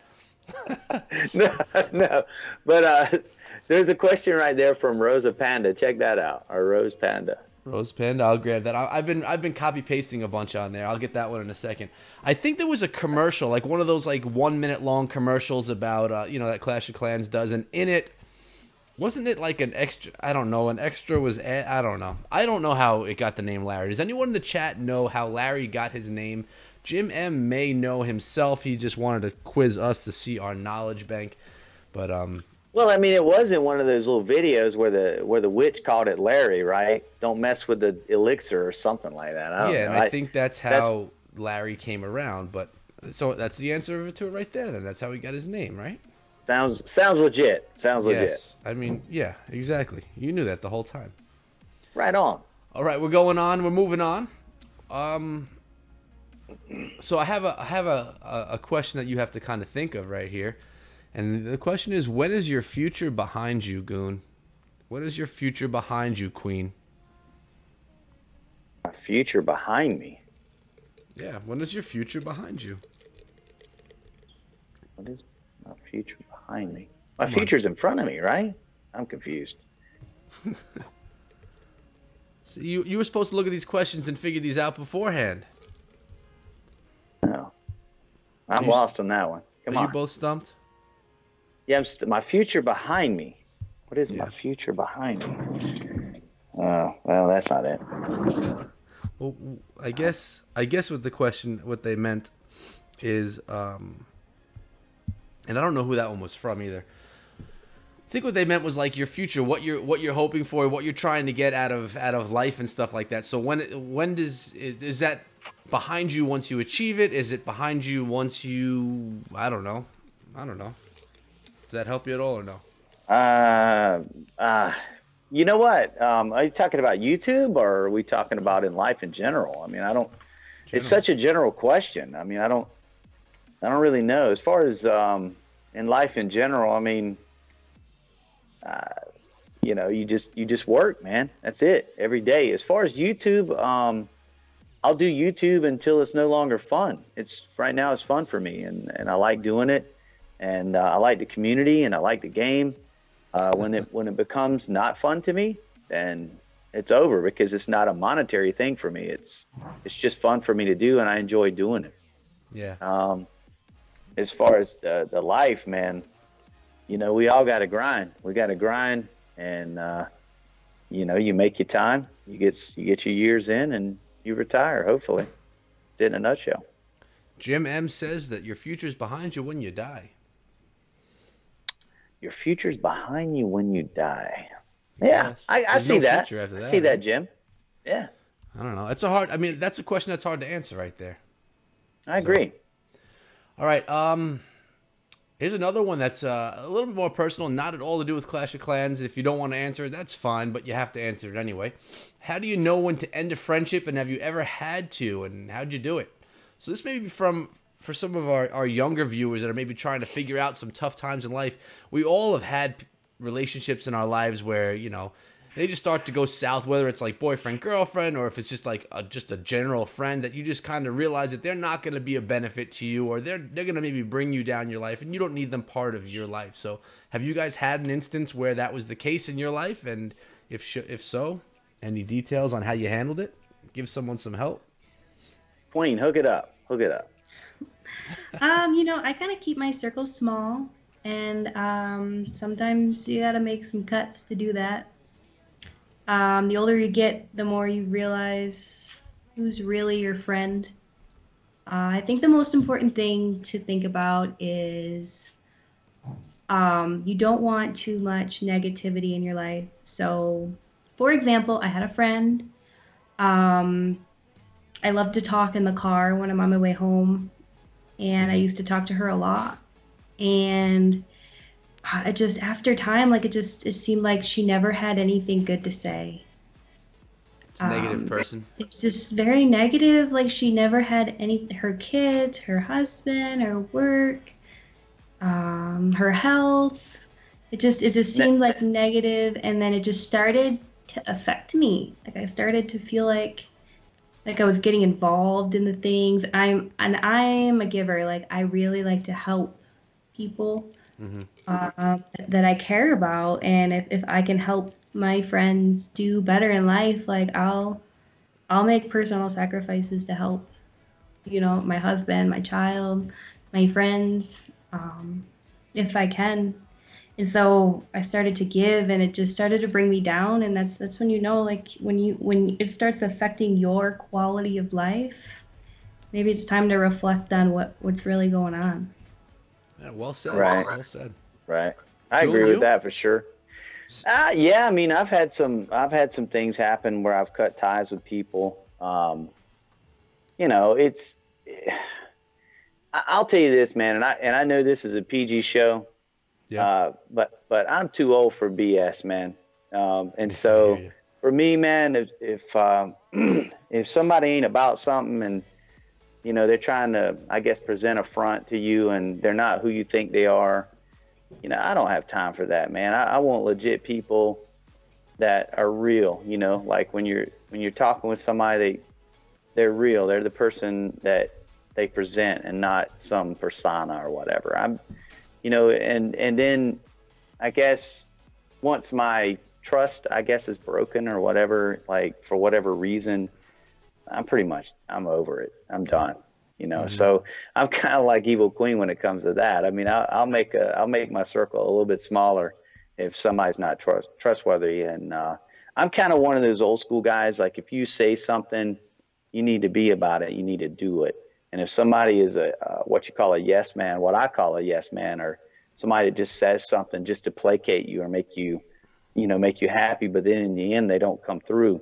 No. But there's a question right there from Rosa Panda. Check that out. Or Rose Panda. Rose Panda, I'll grab that. I've been copy pasting a bunch on there. I'll get that one in a second. I think there was a commercial, like one of those like 1 minute long commercials about that Clash of Clans does, and in it, Wasn't it like an extra? I don't know. An extra was. I don't know. I don't know how it got the name Larry. Does anyone in the chat know how Larry got his name? Jim M may know himself. He just wanted to quiz us to see our knowledge bank. But Well, I mean, it wasn't one of those little videos where the witch called it Larry, right? Don't mess with the elixir or something like that. I don't know. And I think that's how Larry came around. But so that's the answer to it right there. Then that's how he got his name, right? Sounds legit. Sounds legit. Yes. I mean, yeah, exactly. You knew that the whole time. Right on. All right, we're going on. We're moving on. So I have a question that you have to kind of think of right here, and the question is, when is your future behind you, Goon? What is your future behind you, Queen? My future behind me. Yeah, when is your future behind you? What is my future behind me? My future's in front of me, right? I'm confused. So you were supposed to look at these questions and figure these out beforehand. No. I'm lost on that one. Come on. Are you both stumped? Yeah, my future behind me. What is my future behind me? Oh, well, that's not it. Well, I guess with the question, what they meant is, and I don't know who that one was from either. I think what they meant was like your future, what you're hoping for, what you're trying to get out of life and stuff like that. So is that behind you once you achieve it? Is it behind you once you? I don't know. Does that help you at all or no? You know what? Are you talking about YouTube or are we talking about in life in general? I mean, I don't. It's such a general question. I mean, I don't really know. As far as in life in general, I mean, you know, you just work, man. That's it every day. As far as YouTube, I'll do YouTube until it's no longer fun. Right now it's fun for me, and I like doing it, and I like the community, and I like the game. When it becomes not fun to me, then it's over because it's not a monetary thing for me. It's just fun for me to do, and I enjoy doing it. Yeah. As far as the life, man, you know, we all got to grind. We got to grind, and you know, you make your time. You get your years in, and you retire. Hopefully, it's in a nutshell. Jim M says that your future's behind you when you die. Your future's behind you when you die. Yeah, Yes. I see that. I see that, Jim. Yeah, I don't know. That's a question that's hard to answer right there. I agree. All right. Here's another one that's a little bit more personal, not at all to do with Clash of Clans. If you don't want to answer it, that's fine, but you have to answer it anyway. How do you know when to end a friendship, and have you ever had to, and how'd you do it? So this may be for some of our younger viewers that are maybe trying to figure out some tough times in life. We all have had relationships in our lives where, you know, they just start to go south, whether it's like boyfriend, girlfriend, or if it's just like just a general friend that you just kind of realize that they're not going to be a benefit to you, or they're going to maybe bring you down your life and you don't need them part of your life. So have you guys had an instance where that was the case in your life? And if so, any details on how you handled it? Give someone some help. Queen, hook it up. Hook it up. You know, I kind of keep my circle small, and sometimes you got to make some cuts to do that. The older you get, the more you realize who's really your friend. I think the most important thing to think about is you don't want too much negativity in your life. So, for example, I had a friend. I love to talk in the car when I'm on my way home, and I used to talk to her a lot. And it just, after time, like it seemed like she never had anything good to say. It's a negative person. It's just very negative. Like she never had her kids, her husband, her work, her health. It just seemed like negative, and then it just started to affect me. Like I started to feel like I was getting involved in the things. I'm a giver. Like I really like to help people. Mm-hmm. That I care about, and if I can help my friends do better in life, like I'll make personal sacrifices to help, you know, my husband, my child, my friends, if I can. And so I started to give, and it just started to bring me down. And that's when, like when it starts affecting your quality of life, maybe it's time to reflect on what's really going on. Yeah, well said. Right. Well said. Right. I agree with that for sure. Yeah, I mean, I've had some things happen where I've cut ties with people. I'll tell you this, man, and I know this is a PG show. Yeah. But I'm too old for BS, man. And so for me, man, if somebody ain't about something and they're trying to, I guess, present a front to you and they're not who you think they are, I don't have time for that, man. I want legit people that are real, like when you're talking with somebody, they're real. They're the person that they present and not some persona or whatever. And then I guess once my trust, I guess, is broken or whatever, like for whatever reason, I'm over it. I'm done. So I'm kind of like Evil Queen when it comes to that. I mean, I'll make my circle a little bit smaller if somebody's not trustworthy. And I'm kind of one of those old school guys. Like if you say something, you need to be about it. You need to do it. And if somebody is what you call a yes man, what I call a yes man, or somebody that just says something just to placate you or make you happy, but then in the end they don't come through.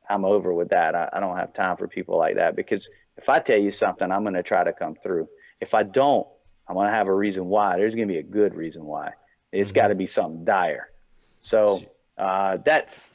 I'm over with that. I don't have time for people like that, because if I tell you something, I'm going to try to come through. If I don't, I'm going to have a reason why. There's going to be a good reason why. It's got to be something dire. So that's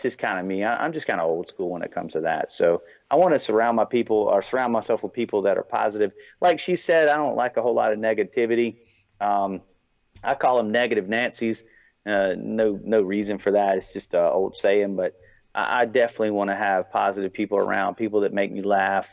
just kind of me. I'm just kind of old school when it comes to that. So I want to surround myself with people that are positive. Like she said, I don't like a whole lot of negativity. I call them negative Nancy's. No reason for that. It's just an old saying, but I definitely want to have positive people around, people that make me laugh,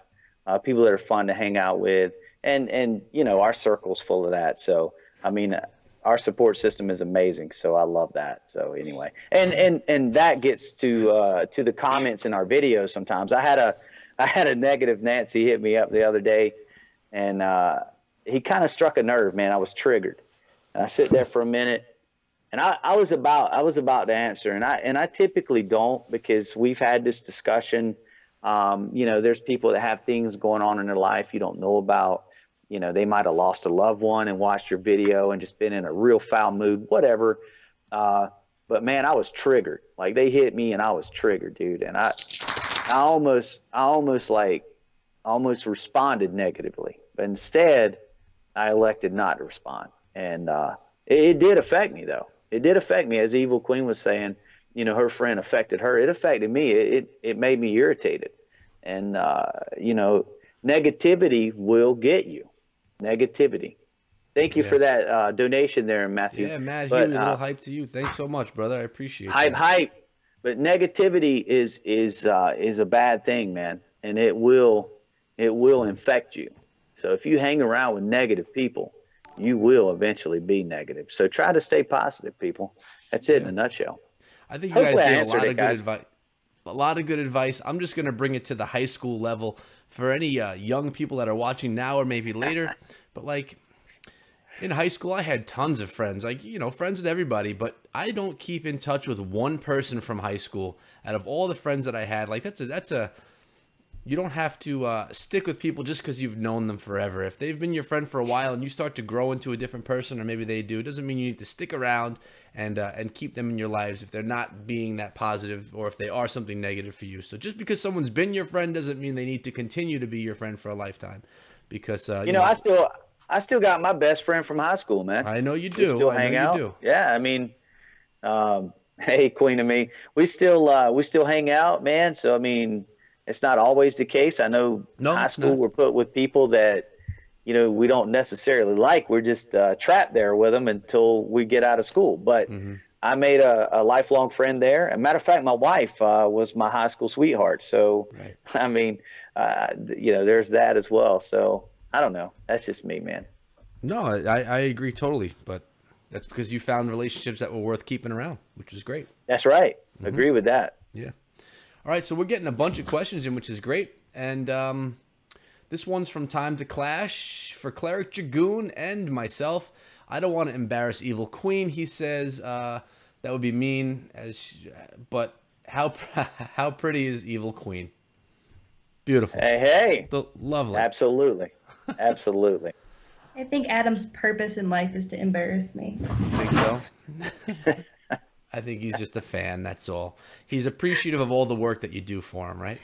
people that are fun to hang out with. And our circle's full of that. So, I mean, our support system is amazing. So I love that. So anyway, and that gets to the comments in our videos. Sometimes I had a negative Nancy hit me up the other day, and he kind of struck a nerve, man. I was triggered. And I sit there for a minute. And I was about to answer, and I typically don't, because we've had this discussion. There's people that have things going on in their life you don't know about. They might have lost a loved one and watched your video and just been in a real foul mood, whatever. But man, I was triggered. Like they hit me and I was triggered, dude. And I almost responded negatively, but instead I elected not to respond. And it did affect me, though. It did affect me, as Evil Queen was saying. Her friend affected her. It affected me. It made me irritated. And negativity will get you. Negativity. Thank you for that donation there, Matthew. Yeah, Matt, a little hype to you. Thanks so much, brother. I appreciate it. Hype. But negativity is a bad thing, man, and it will infect you. So if you hang around with negative people, you will eventually be negative. So try to stay positive, people. That's it in a nutshell. I think you guys gave a lot of good advice. A lot of good advice. I'm just going to bring it to the high school level for any young people that are watching now or maybe later. But like in high school, I had tons of friends, like, friends with everybody, but I don't keep in touch with one person from high school out of all the friends that I had. Like you don't have to stick with people just because you've known them forever. If they've been your friend for a while and you start to grow into a different person, or maybe they do, it doesn't mean you need to stick around and keep them in your lives if they're not being that positive, or if they are something negative for you. So just because someone's been your friend doesn't mean they need to continue to be your friend for a lifetime. Because I still got my best friend from high school, man. I know you do. We still hang out. Yeah, I mean, hey, Queen of Me, we still hang out, man. So I mean, it's not always the case. I know high school we're put with people that, we don't necessarily like. We're just trapped there with them until we get out of school. But I made a lifelong friend there. As a matter of fact, my wife was my high school sweetheart. So, I mean, there's that as well. So I don't know. That's just me, man. No, I agree totally. But that's because you found relationships that were worth keeping around, which is great. That's right. Agree with that. Yeah. All right, so we're getting a bunch of questions in, which is great. And this one's from Time to Clash for Cleric Dragoon and myself. I don't want to embarrass Evil Queen. He says that would be mean, but how how pretty is Evil Queen? Beautiful. Hey. Lovely. Absolutely. Absolutely. I think Adam's purpose in life is to embarrass me. You think so? I think he's just a fan, that's all. He's appreciative of all the work that you do for him, right?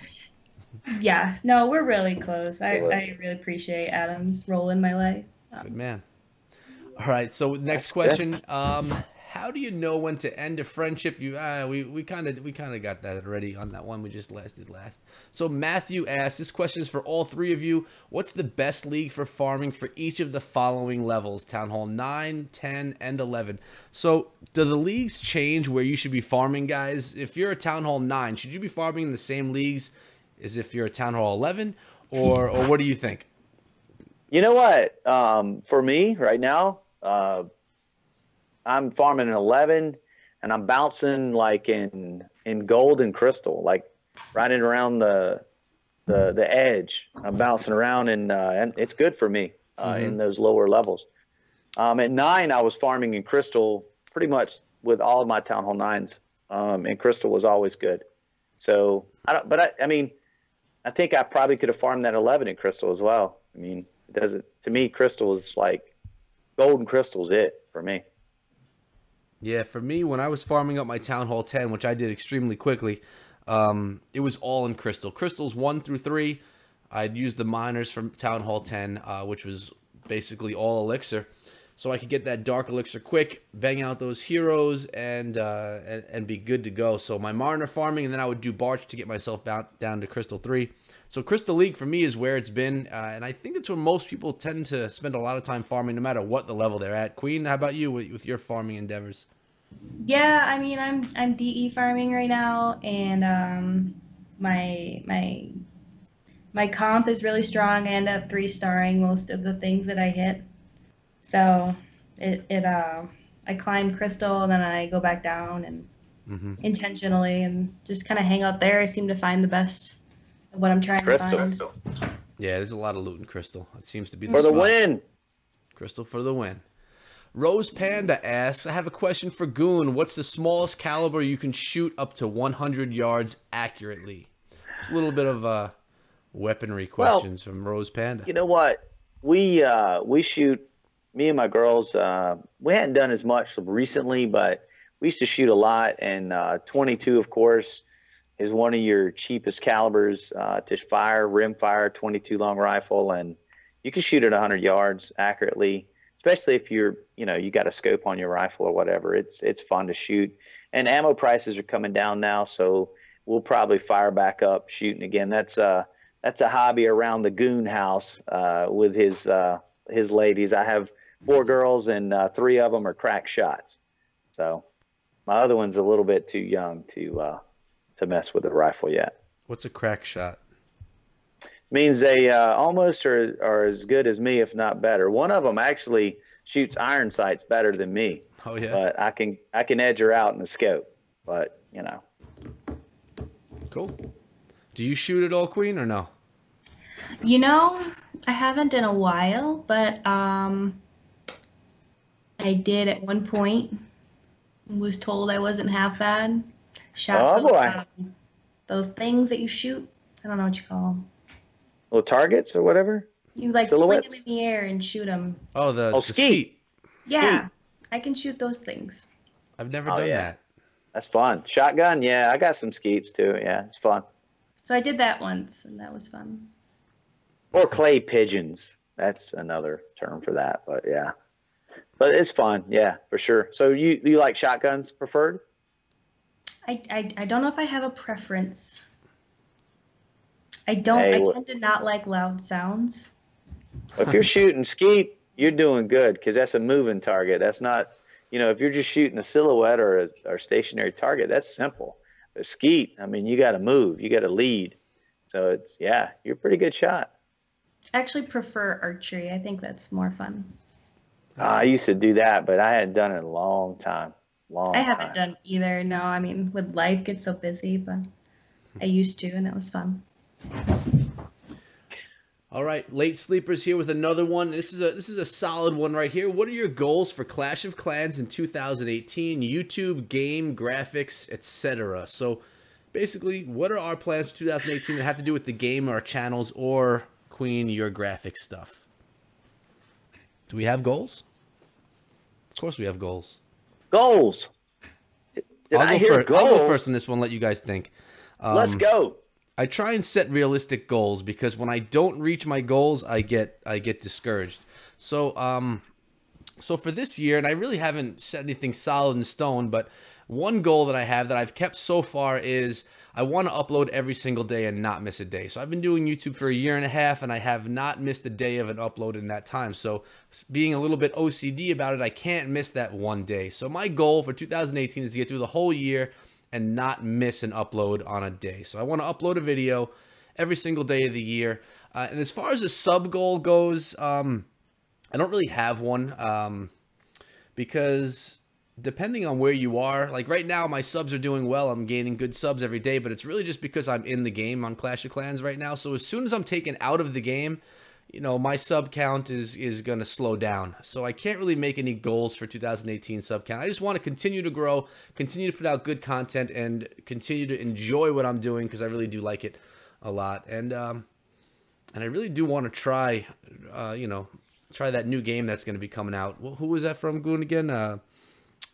Yeah, no, we're really close. I really appreciate Adam's role in my life. Good man. All right, so next question. How do you know when to end a friendship? We kind of got that already on that one we just did last. So Matthew asks, this question is for all three of you. What's the best league for farming for each of the following levels? Town Hall 9, 10, and 11. So do the leagues change where you should be farming, guys? If you're a Town Hall 9, should you be farming in the same leagues as if you're a Town Hall 11? Or what do you think? You know what? For me right now, I'm farming in 11, and I'm bouncing like in gold and crystal, like right in around the edge. I'm bouncing around, and it's good for me in those lower levels. At 9, I was farming in crystal pretty much with all of my Town Hall 9s, and crystal was always good. So I mean, I think I probably could have farmed that 11 in crystal as well. I mean, it doesn't, to me, crystal is like gold and crystal's it for me. Yeah, for me, when I was farming up my Town Hall 10, which I did extremely quickly, it was all in crystal. Crystals 1 through 3, I'd use the miners from Town Hall 10, which was basically all elixir. So I could get that dark elixir quick, bang out those heroes, and be good to go. So my miner farming, and then I would do Barch to get myself down to Crystal 3. So Crystal League for me is where it's been, and I think that's where most people tend to spend a lot of time farming, no matter what the level they're at. Queen, how about you with your farming endeavors? Yeah, I mean, I'm DE farming right now, and my comp is really strong. I end up 3-starring most of the things that I hit. So I climb crystal, and then I go back down and intentionally and just kind of hang out there. I seem to find the best of what I'm trying to find. Yeah, there's a lot of loot in crystal. It seems to be for the win. Crystal for the win. Rose Panda asks, I have a question for Goon. What's the smallest caliber you can shoot up to 100 yards accurately? It's a little bit of weaponry questions from Rose Panda. You know what? We shoot, me and my girls, we hadn't done as much recently, but we used to shoot a lot. And 22, of course, is one of your cheapest calibers to fire, rimfire, 22 long rifle. And you can shoot at 100 yards accurately. Especially if you got a scope on your rifle or whatever, it's fun to shoot. And ammo prices are coming down now, so we'll probably fire back up shooting again. That's a hobby around the Goon house with his ladies. I have 4 girls, and 3 of them are crack shots. So my other one's a little bit too young to mess with a rifle yet. What's a crack shot? Means they almost are as good as me, if not better. One of them actually shoots iron sights better than me. Oh yeah. But I can edge her out in the scope. But Cool. Do you shoot at all, Queen, or no? I haven't in a while, but I did at one point. Was told I wasn't half bad. Shot those things that you shoot. I don't know what you call them. Little targets or whatever? You fling them in the air and shoot them. Oh, the skeet. Yeah, skeet. I can shoot those things. I've never done that. That's fun. Shotgun, yeah, I got some skeets too. Yeah, it's fun. So I did that once, and that was fun. Or clay pigeons. That's another term for that, but yeah. But it's fun, yeah, for sure. So you like shotguns preferred? I don't know if I have a preference. I tend to not like loud sounds. If you're shooting skeet, you're doing good because that's a moving target. That's not, if you're just shooting a silhouette or a stationary target, that's simple. A skeet, I mean, you got to move, you got to lead. So you're a pretty good shot. I actually prefer archery. I think that's more fun. I used to do that, but I hadn't done it in a long time. I haven't done either. No, I mean, with life gets so busy, but I used to, and that was fun. All right, late sleepers here with another one. This is a solid one right here. What are your goals for Clash of Clans in 2018? YouTube, game, graphics, etc. So basically, what are our plans for 2018 that have to do with the game, our channels, or Queen, your graphic stuff? Do we have goals? Of course we have goals. Goals. Did I hear goals? I'll go first on this one, let you guys think. Let's go. I try and set realistic goals because when I don't reach my goals, I get discouraged. So so for this year, and I really haven't set anything solid in stone, but one goal that I have that I've kept so far is I want to upload every single day and not miss a day. So I've been doing YouTube for 1.5 years, and I have not missed a day of an upload in that time. So being a little bit OCD about it, I can't miss that one day. So my goal for 2018 is to get through the whole year and not miss an upload on a day. So I want to upload a video every single day of the year. And as far as the sub goal goes, I don't really have one because depending on where you are, like right now my subs are doing well. I'm gaining good subs every day, but it's really just because I'm in the game on Clash of Clans right now. So as soon as I'm taken out of the game, you know, my sub count is going to slow down. So I can't really make any goals for 2018 sub count. I just want to continue to grow, continue to put out good content, and continue to enjoy what I'm doing because I really do like it a lot. And I really do want to try, you know, try that new game that's going to be coming out. Who was that from, Goon, again?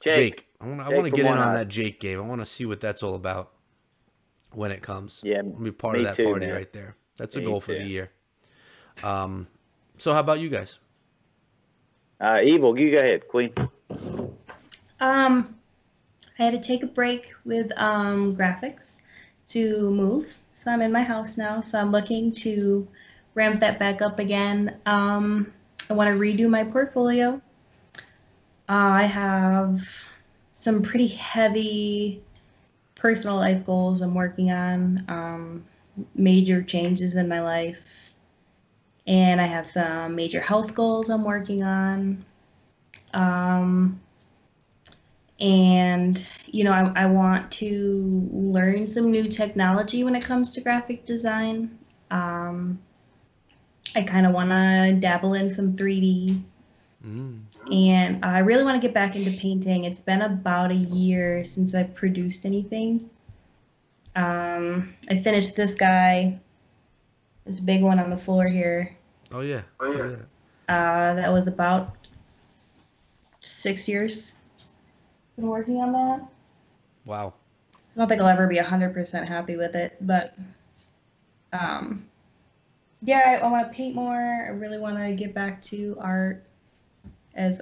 Jake. I want to get in on that Jake game. I want to see what that's all about when it comes. Yeah, I'll be part of that party right there. That's a goal for the year. So how about you guys? Evil, you go ahead, Queen. I had to take a break with graphics to move. So I'm in my house now. So I'm looking to ramp that back up again. I want to redo my portfolio. I have some pretty heavy personal life goals I'm working on, major changes in my life. And I have some major health goals I'm working on. And, you know, I want to learn some new technology when it comes to graphic design. I kind of want to dabble in some 3D. And I really want to get back into painting. It's been about 1 year since I've produced anything. I finished this guy. This big one on the floor here. Oh yeah. That was about 6 years. Been working on that. Wow. I don't think I'll ever be 100% happy with it, but yeah, I want to paint more. I really want to get back to art as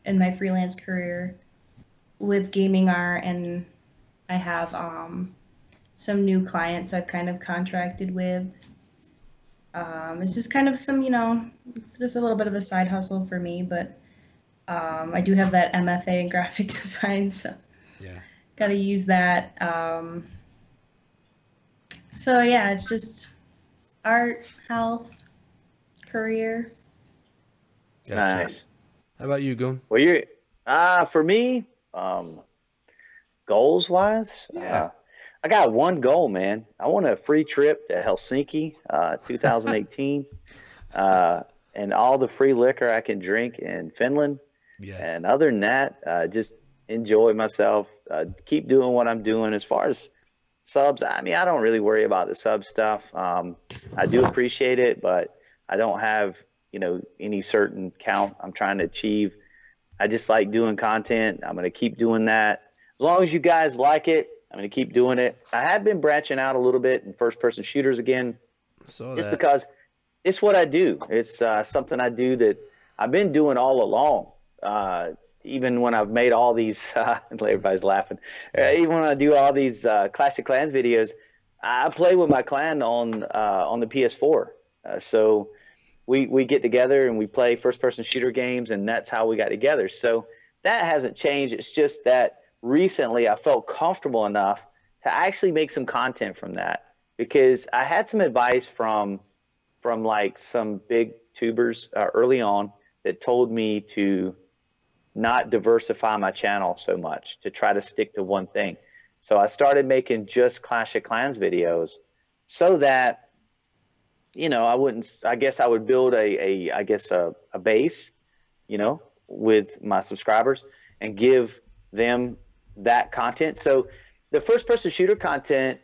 in my freelance career with gaming art, and I have some new clients I've kind of contracted with. It's just kind of some, you know, it's just a little bit of a side hustle for me, but I do have that MFA in graphic design, so yeah, gotta use that. So yeah, it's just art, health, career. Gotcha. Nice. How about you, Goon? Well, you're for me, goals wise, I got one goal, man. I want a free trip to Helsinki, 2018, and all the free liquor I can drink in Finland. Yes. And other than that, just enjoy myself. Keep doing what I'm doing. As far as subs, I mean, I don't really worry about the sub stuff. I do appreciate it, but I don't have, you know, any certain count I'm trying to achieve. I just like doing content. I'm going to keep doing that. As long as you guys like it, I'm going to keep doing it. I have been branching out a little bit in first-person shooters again, just because it's what I do. It's something I do that I've been doing all along. Even when I've made all these, everybody's laughing. Even when I do all these Clash of Clans videos, I play with my clan on the PS4. So we get together and we play first-person shooter games, and that's how we got together. So that hasn't changed. It's just that recently I felt comfortable enough to actually make some content from that, because I had some advice from like some big tubers early on that told me to not diversify my channel so much, to try to stick to one thing. So I started making just Clash of Clans videos so that I guess I would build a base, with my subscribers and give them that content. So the first person shooter content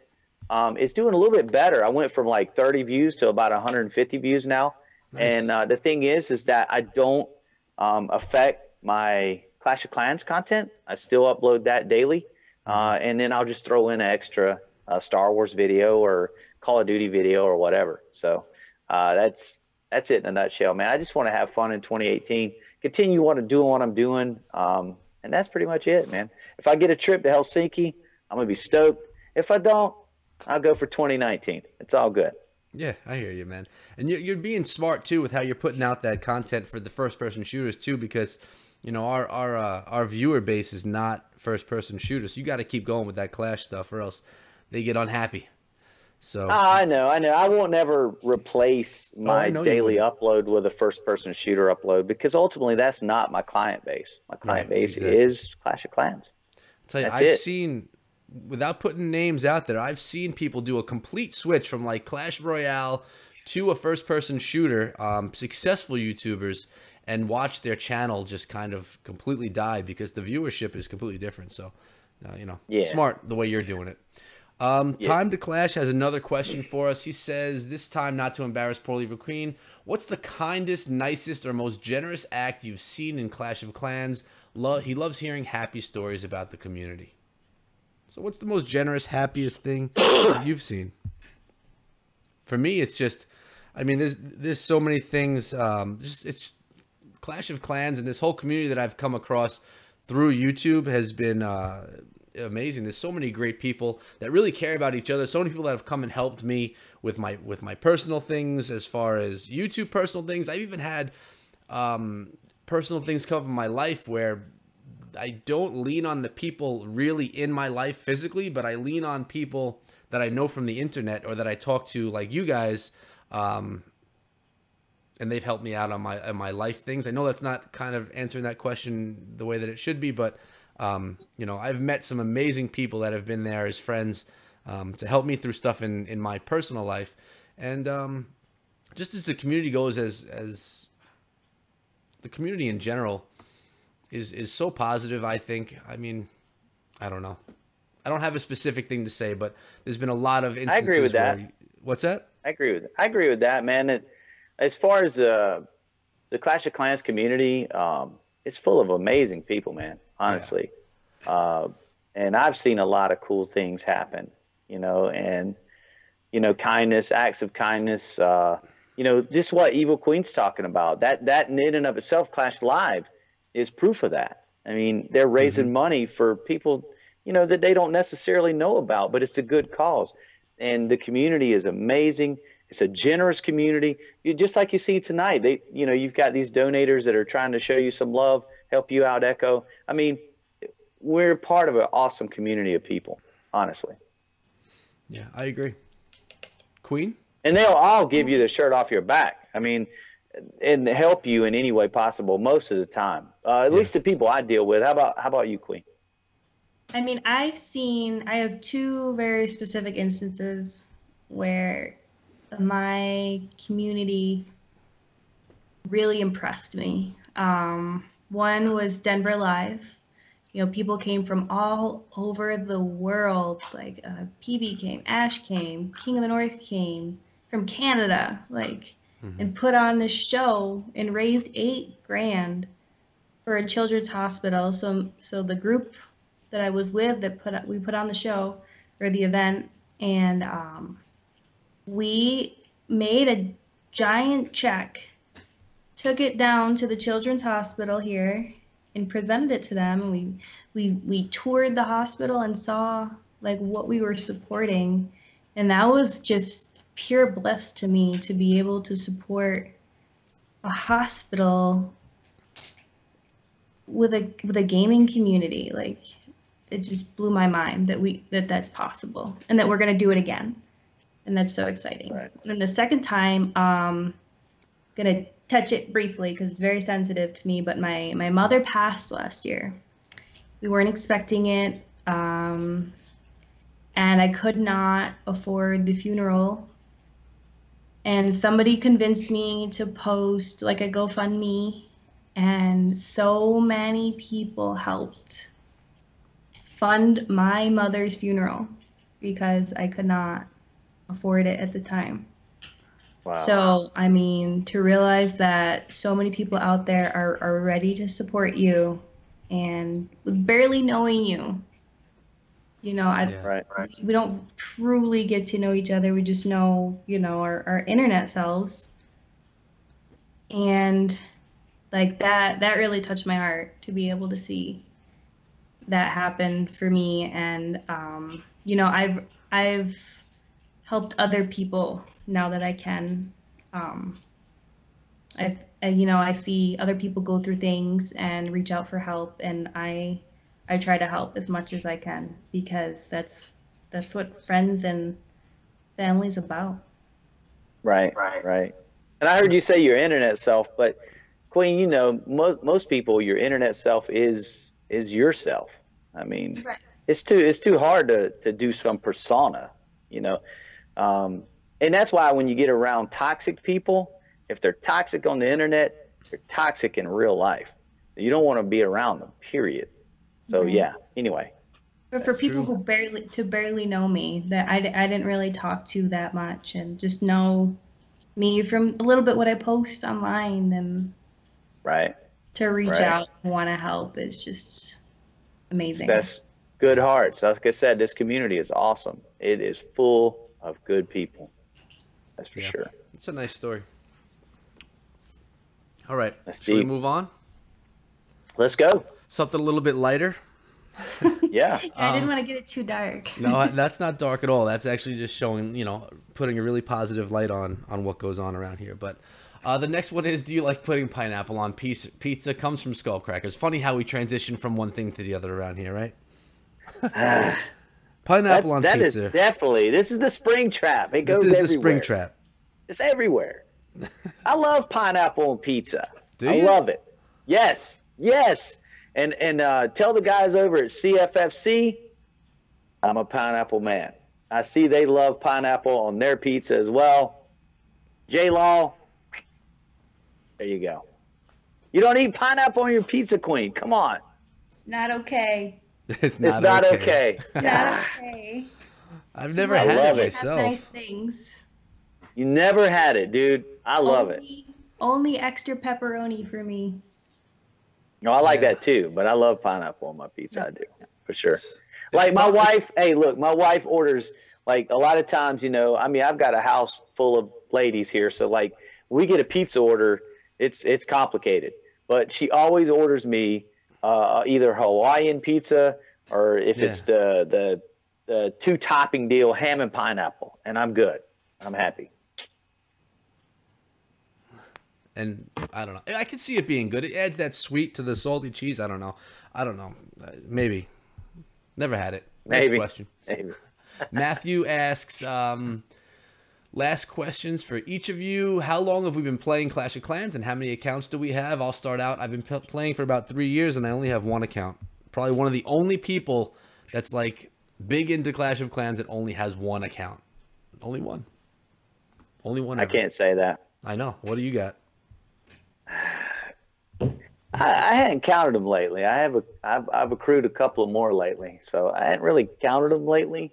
is doing a little bit better. I went from like 30 views to about 150 views now. Nice. And the thing is that I don't affect my Clash of Clans content. I still upload that daily. And then I'll just throw in an extra Star Wars video or Call of Duty video or whatever. So that's it in a nutshell, man. I just want to have fun in 2018, continue doing what I'm doing. And that's pretty much it, man. If I get a trip to Helsinki, I'm going to be stoked. If I don't, I'll go for 2019. It's all good. Yeah, I hear you, man. And you're being smart too with how you're putting out that content for the first-person shooters too, because our viewer base is not first-person shooters. So you got to keep going with that Clash stuff, or else they get unhappy. So I know. I won't ever replace my daily upload with a first-person shooter upload, because ultimately that's not my client base. My client base is Clash of Clans. I'll tell you, I've seen, without putting names out there, I've seen people do a complete switch from like Clash Royale to a first-person shooter, successful YouTubers, and watch their channel just kind of completely die because the viewership is completely different. So, smart the way you're doing it. Time to Clash has another question for us. He says, this time not to embarrass poor Evil Queen, what's the kindest, nicest, or most generous act you've seen in Clash of Clans? He loves hearing happy stories about the community. So what's the most generous, happiest thing that you've seen? For me, it's just, I mean, there's so many things. It's Clash of Clans and this whole community that I've come across through YouTube has been amazing. There's so many great people that really care about each other. So many people that have come and helped me with my personal things, as far as YouTube personal things. I've even had personal things come up in my life where I don't lean on the people really in my life physically, but I lean on people that I know from the internet or that I talk to, like you guys, and they've helped me out on my life things. I know that's not kind of answering that question the way that it should be, but I've met some amazing people that have been there as friends to help me through stuff in my personal life. And just as the community goes, as the community in general is so positive, I think. I mean, I don't know. I don't have a specific thing to say, but there's been a lot of instances. I agree with that. What's that? I agree with that, man. As far as the Clash of Clans community, it's full of amazing people, man. Honestly, and I've seen a lot of cool things happen. And kindness, acts of kindness. Just what Evil Queen's talking about. That in and of itself, Clash Live is proof of that. I mean, they're raising money for people, that they don't necessarily know about, but it's a good cause. And the community is amazing. It's a generous community. Just like you see tonight, you've got these donators that are trying to show you some love, help you out, Echo. I mean, we're part of an awesome community of people, honestly. Yeah, I agree. Queen? And they'll all give you the shirt off your back. I mean, and help you in any way possible most of the time. At least the people I deal with. How about you, Queen? I mean, I have two very specific instances where my community really impressed me. One was Denver Live. People came from all over the world. Like PB came, Ash came, King of the North came from Canada, and put on this show and raised $8,000 for a children's hospital. So the group that I was with we put on the show or the event, and we made a giant check, took it down to the children's hospital here, and presented it to them. And we toured the hospital and saw what we were supporting, and that was just pure bliss to me to be able to support a hospital with a gaming community. It just blew my mind that's possible, and that we're gonna do it again, and that's so exciting. Right. And the second time, gonna touch it briefly because it's very sensitive to me, but my mother passed last year. We weren't expecting it, and I could not afford the funeral. And somebody convinced me to post like a GoFundMe, and so many people helped fund my mother's funeral because I could not afford it at the time. Wow. So, I mean, to realize that so many people out there are ready to support you and with barely knowing you, you know, Right. we don't truly get to know each other. We just know, you know, our internet selves. And like that really touched my heart to be able to see that happen for me. And, you know, I've helped other people now that I can. You know, I see other people go through things and reach out for help, and I try to help as much as I can because that's what friends and family's about. Right. And I heard you say your internet self, but Queen, you know, most people, your internet self is yourself. I mean, Right. it's too hard to do some persona, you know. And that's why when you get around toxic people, if they're toxic on the internet, they're toxic in real life. You don't want to be around them, period. So Right. yeah, anyway. But for That's people true. who barely know me, that I didn't really talk to that much, and just know me from a little bit what I post online, and Right. to reach Right. out and want to help is just amazing. That's good hearts. Like I said, this community is awesome. It is full of good people. That's for sure. It's a nice story. All right. That's Should we deep. move on? Let's go. Something a little bit lighter. Yeah. I didn't want to get it too dark. No, that's not dark at all. That's actually just showing, you know, putting a really positive light on what goes on around here. But the next one is, do you like putting pineapple on pizza? Pizza comes from Skullcrackers. Funny how we transition from one thing to the other around here, right? Pineapple on That is pizza. definitely, this is the spring trap. It This goes is everywhere. the spring trap. It's everywhere. I love pineapple on pizza. Do I you? love it. Yes. And tell the guys over at CFFC, I'm a pineapple man. I see they love pineapple on their pizza as well. J-Law, there you go. You don't eat pineapple on your pizza, Queen. Come on. It's not okay. It's It's not not okay. okay. Not okay. I've never I had love it it. myself. Have nice things. You never had it, dude. I love it. Only extra pepperoni for me. No, I like Yeah. that too, but I love pineapple on my pizza. I do, for sure. It's Like my prob- wife, hey, look, my wife orders, like, a lot of times, you know, I mean, I've got a house full of ladies here, so like when we get a pizza order, it's complicated. But she always orders me either Hawaiian pizza or if it's the two topping deal, ham and pineapple, and I'm good. I'm happy. And I don't know. I can see it being good. It adds that sweet to the salty cheese. I don't know. Maybe. Never had it. Next Maybe. question. Maybe. Matthew asks, last questions for each of you. How long have we been playing Clash of Clans and how many accounts do we have? I'll start out. I've been playing for about 3 years and I only have one account. Probably one of the only people that's like big into Clash of Clans that only has one account. Only one. Only one I ever. can't say that. I know. What do you got? I hadn't counted them lately. I've accrued a couple of more lately, so I hadn't really counted them lately.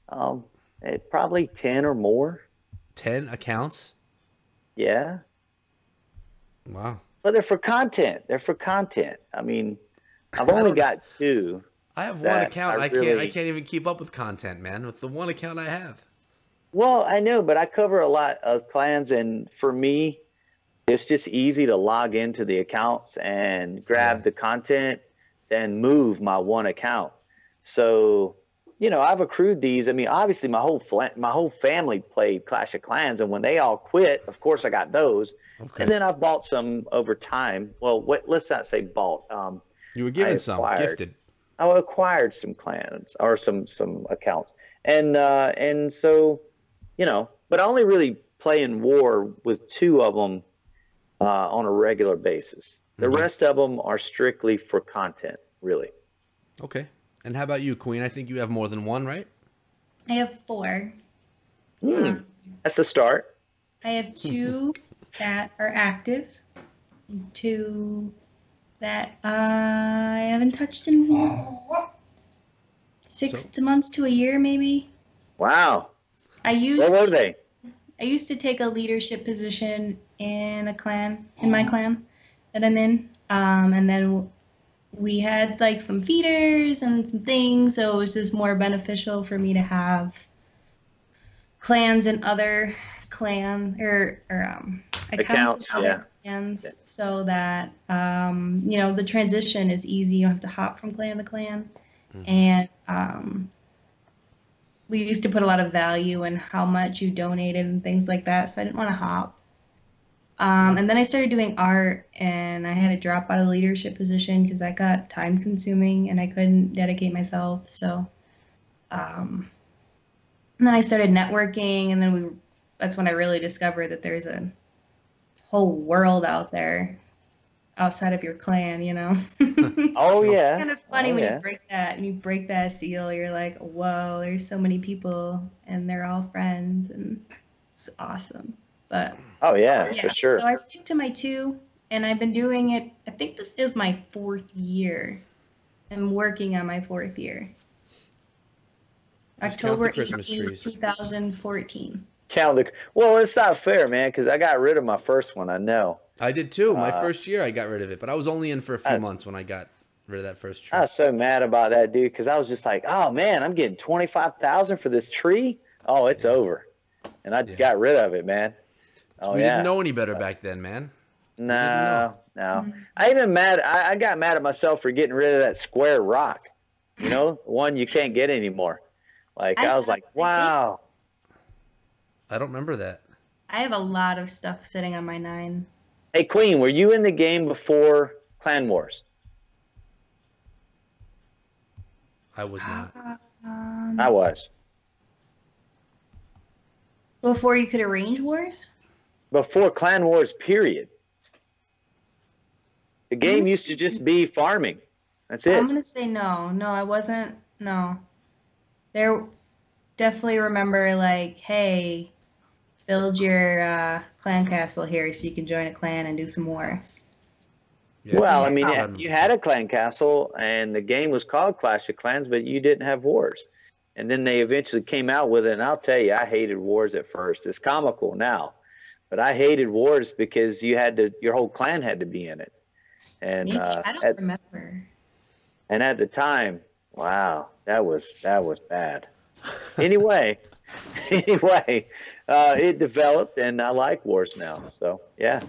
Probably 10 or more. 10 accounts? Yeah, Wow. but they're for content. I mean, I've only got 2. I have one that account. I I really- can't even keep up with content, man. With the one account I have. Well, I know, but I cover a lot of clans, and for me, it's just easy to log into the accounts and grab the content, then move my one account. So, you know, I've accrued these. I mean, obviously, my whole family played Clash of Clans, and when they all quit, of course, I got those. Okay. And then I've bought some over time. Well, let's not say bought. You were given I some, acquired. gifted. I acquired some clans or some accounts, and so, you know, but I only really play in war with 2 of them on a regular basis. The rest of them are strictly for content, really. Okay. And how about you, Queen? I think you have more than one, right? I have 4. That's the start. I have 2 that are active, 2 that I haven't touched in 6 months to a year, maybe. Wow. What were they? I used to take a leadership position in my clan that I'm in, and then we had like some feeders and some things, so it was just more beneficial for me to have clans and other accounts in other clans, so that the transition is easy. You don't have to hop from clan to clan, and we used to put a lot of value in how much you donated and things like that, so I didn't want to hop. And then I started doing art, and I had to drop out of the leadership position because that got time consuming and I couldn't dedicate myself. So, and then I started networking, and then that's when I really discovered that there's a whole world out there outside of your clan, Oh yeah. It's kind of funny when you break that seal. You're like, whoa, there's so many people and they're all friends, and it's awesome. But yeah, for sure. So I stick to my 2, and I've been doing it. I think this is my 4th year. I'm working on my 4th year. October 18th, 2014. Well, it's not fair, man, because I got rid of my first one. I know. I did too. My first year, I got rid of it, but I was only in for a few months when I got rid of that first tree. I was so mad about that, dude, because I was just like, oh man, I'm getting 25,000 for this tree. Oh, it's over, and I got rid of it, man. So we didn't know any better back then, man. No. I got mad at myself for getting rid of that square rock. One you can't get anymore. Like I was like, wow. I don't remember that. I have a lot of stuff sitting on my 9. Hey, Queen, were you in the game before Clan Wars? I was not. I was. Before you could arrange wars? Before Clan Wars, period. The game used to just be farming. That's it. I'm going to say no. No, I wasn't. No. There definitely remember like, hey, build your clan castle here so you can join a clan and do some war. Yeah. Well, I mean, you had a clan castle, and the game was called Clash of Clans, but you didn't have wars. And then they eventually came out with it, and I'll tell you, I hated wars at first. It's comical now, but I hated wars because your whole clan had to be in it. And I don't remember. And at the time, wow, that was bad. Anyway, it developed, and I like wars now. So yeah.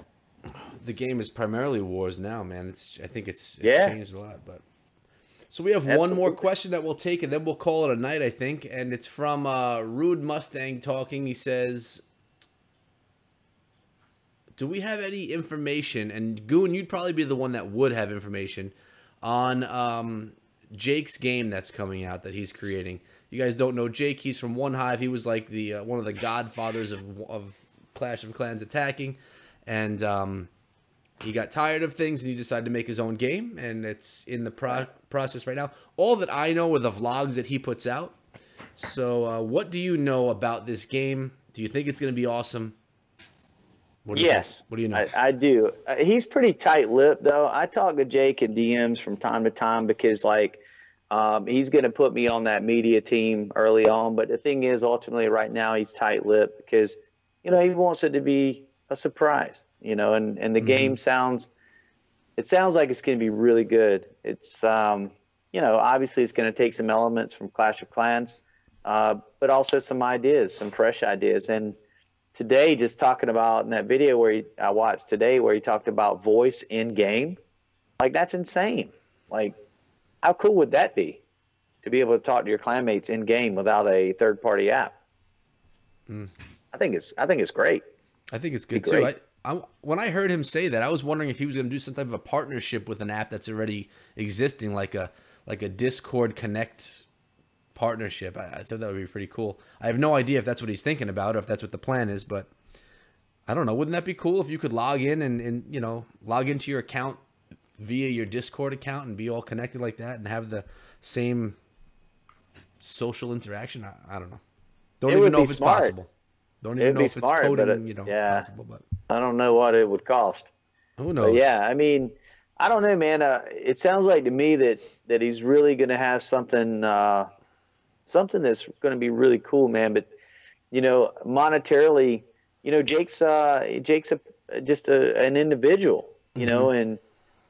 The game is primarily wars now, man. I think it's changed a lot, but. So we have one more question that we'll take, and then we'll call it a night, I think. And it's from Rude Mustang talking. He says, do we have any information, and Goon, you'd probably be the one that would have information, on Jake's game that's coming out that he's creating. You guys don't know Jake. He's from One Hive. He was like the one of the godfathers of Clash of Clans attacking. And he got tired of things, and he decided to make his own game, and it's in the process right now. All that I know are the vlogs that he puts out. So what do you know about this game? Do you think it's going to be awesome? Yes. What do you know? I do. He's pretty tight-lipped, though. I talk to Jake in DMs from time to time because, like, he's going to put me on that media team early on. But the thing is, ultimately, right now, he's tight-lipped because, he wants it to be a surprise. And the game sounds like it's going to be really good. It's, obviously it's going to take some elements from Clash of Clans, but also some ideas, some fresh ideas. And today, just talking about in that video where I watched today, where he talked about voice in game, like that's insane. Like, how cool would that be to be able to talk to your clanmates in game without a third-party app? I think it's great. I think it's good too. When I heard him say that, I was wondering if he was going to do some type of a partnership with an app that's already existing, like a Discord Connect partnership. I thought that would be pretty cool. I have no idea if that's what he's thinking about or if that's what the plan is, but I don't know. Wouldn't that be cool if you could log in and log into your account via your Discord account and be all connected like that and have the same social interaction? I don't know. Don't even know if it's possible. Don't It'd even know be if it's smart, but coding, yeah, possible, but I don't know what it would cost. who But knows? yeah, I mean, I don't know, man. It sounds like to me that he's really going to have something that's going to be really cool, man. But monetarily, Jake's just an individual, and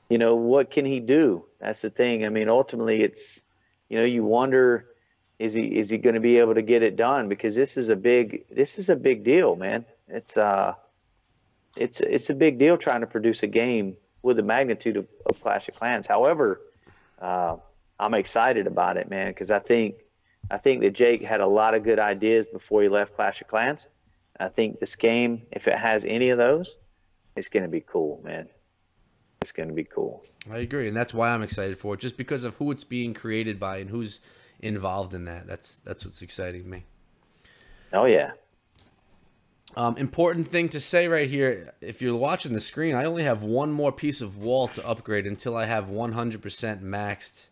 what can he do? That's the thing. I mean, ultimately, it's you wonder, is he going to be able to get it done? Because this is a big deal, man. It's a big deal trying to produce a game with the magnitude of Clash of Clans. However, I'm excited about it, man, because I think that Jake had a lot of good ideas before he left Clash of Clans. I think this game, if it has any of those, it's going to be cool, man. It's going to be cool. I agree, and that's why I'm excited for it, just because of who it's being created by and who's involved in that. That's what's exciting me. Oh yeah. Important thing to say right here, if you're watching the screen, I only have one more piece of wall to upgrade until I have 100% maxed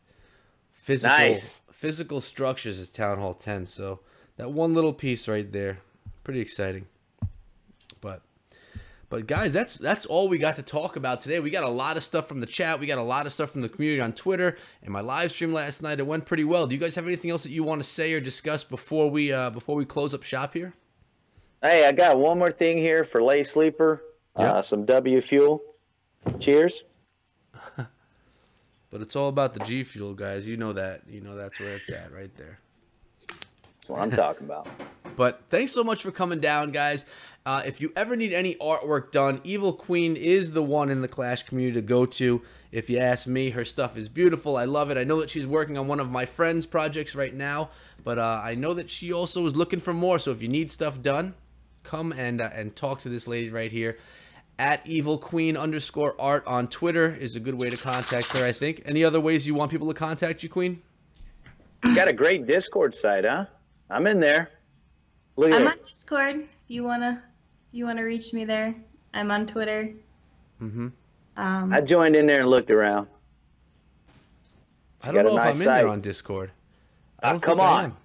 physical structures as Town Hall 10. So that one little piece right there, pretty exciting. But guys, that's all we got to talk about today. We got a lot of stuff from the chat. We got a lot of stuff from the community on Twitter and my live stream last night. It went pretty well. Do you guys have anything else that you want to say or discuss before we close up shop here? Hey, I got one more thing here for Lay Sleeper. Yep. Some W Fuel. Cheers. But it's all about the G Fuel, guys. You know that. That's where it's at right there. That's what I'm talking about. But thanks so much for coming down, guys. If you ever need any artwork done, Evil Queen is the one in the Clash community to go to. If you ask me, her stuff is beautiful. I love it. I know that she's working on one of my friends' projects right now, but I know that she also is looking for more. So if you need stuff done, come and talk to this lady right here. At evilqueen_art on Twitter is a good way to contact her, I think. Any other ways you want people to contact you, Queen? You got a great Discord site, huh? I'm in there. Look at I'm it. on Discord. If you wanna reach me there, I'm on Twitter. Mm-hmm. I joined in there and looked around. I don't know if nice I'm in site. there on Discord. I don't come think I on. am.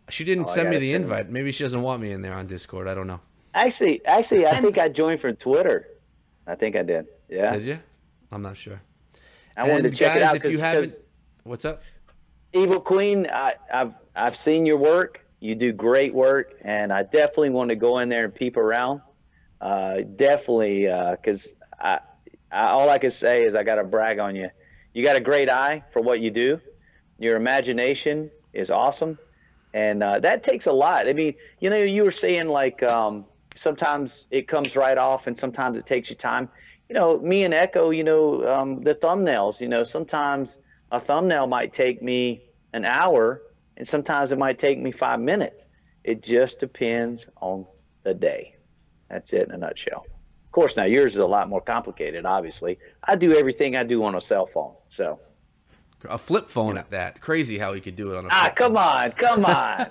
She didn't Oh, I send me gotta the send invite. Maybe she doesn't want me in there on Discord. I don't know. Actually, I think I joined from Twitter. I think I did. Yeah. Did you? I'm not sure. I wanted And to check guys, it out if you haven't, what's up? Evil Queen, I've seen your work. You do great work, and I definitely want to go in there and peep around. Definitely, because all I can say is I got to brag on you. You got a great eye for what you do. Your imagination is awesome, and that takes a lot. I mean, you were saying like sometimes it comes right off, and sometimes it takes you time. Me and Echo, the thumbnails. Sometimes a thumbnail might take me an hour, and sometimes it might take me 5 minutes. It just depends on the day. That's it in a nutshell. Of course, now yours is a lot more complicated, obviously. I do everything I do on a cell phone, so. A flip phone at that. Crazy how he could do it on a flip Come phone. on.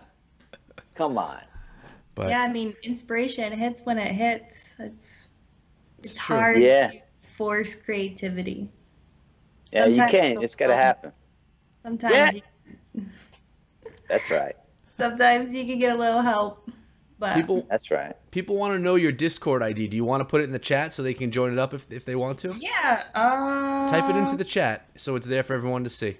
Come on. But Yeah, I mean, inspiration hits when it hits. It's true. hard Yeah. to force creativity. Yeah, you Sometimes can't. It's got to happen. Sometimes, Yeah. That's right. sometimes you can get a little help, but That's right. people want to know your Discord ID. Do you want to put it in the chat so they can join it up if they want to? yeah. Type it into the chat so it's there for everyone to see.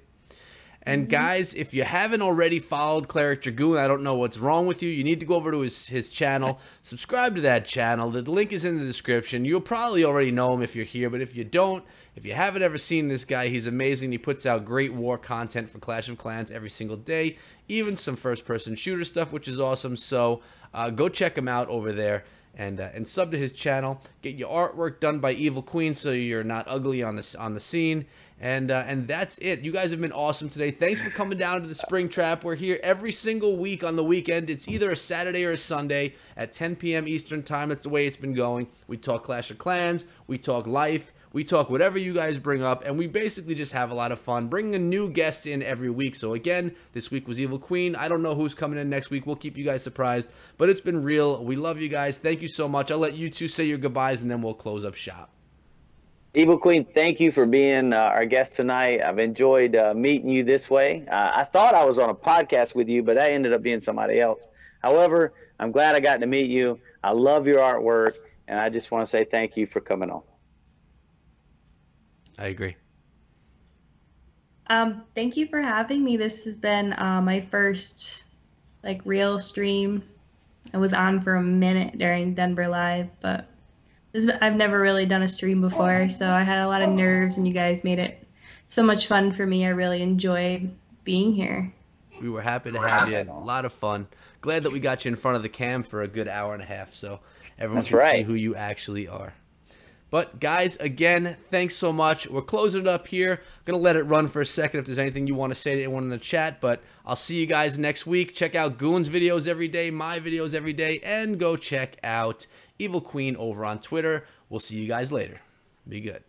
And guys, if you haven't already followed Cleric Dragoon, I don't know what's wrong with you. You need to go over to his channel, subscribe to that channel. The link is in the description. You'll probably already know him if you're here, but if you don't, if you haven't ever seen this guy, he's amazing. He puts out great war content for Clash of Clans every single day, even some first-person shooter stuff, which is awesome. So go check him out over there. And sub to his channel. Get your artwork done by Evil Queen so you're not ugly on the scene. And that's it. You guys have been awesome today. Thanks for coming down to the Spring Trap. We're here every single week on the weekend. It's either a Saturday or a Sunday at 10 p.m. Eastern Time. That's the way it's been going. We talk Clash of Clans. We talk life. We talk whatever you guys bring up, and we basically just have a lot of fun bringing a new guest in every week. So again, this week was Evil Queen. I don't know who's coming in next week. We'll keep you guys surprised, but it's been real. We love you guys. Thank you so much. I'll let you two say your goodbyes, and then we'll close up shop. Evil Queen, thank you for being our guest tonight. I've enjoyed meeting you this way. I thought I was on a podcast with you, but that ended up being somebody else. However, I'm glad I got to meet you. I love your artwork, and I just want to say thank you for coming on. I agree. Thank you for having me. This has been my first like real stream. I was on for a minute during Denver Live, but I've never really done a stream before, so I had a lot of nerves, and you guys made it so much fun for me. I really enjoyed being here. We were happy to have you. A lot of fun. Glad that we got you in front of the cam for a good hour and a half, so everyone can see who you actually are. But guys, again, thanks so much. We're closing it up here. I'm going to let it run for a second if there's anything you want to say to anyone in the chat, but I'll see you guys next week. Check out Goon's videos every day, my videos every day, and go check out Evil Queen over on Twitter. We'll see you guys later. Be good.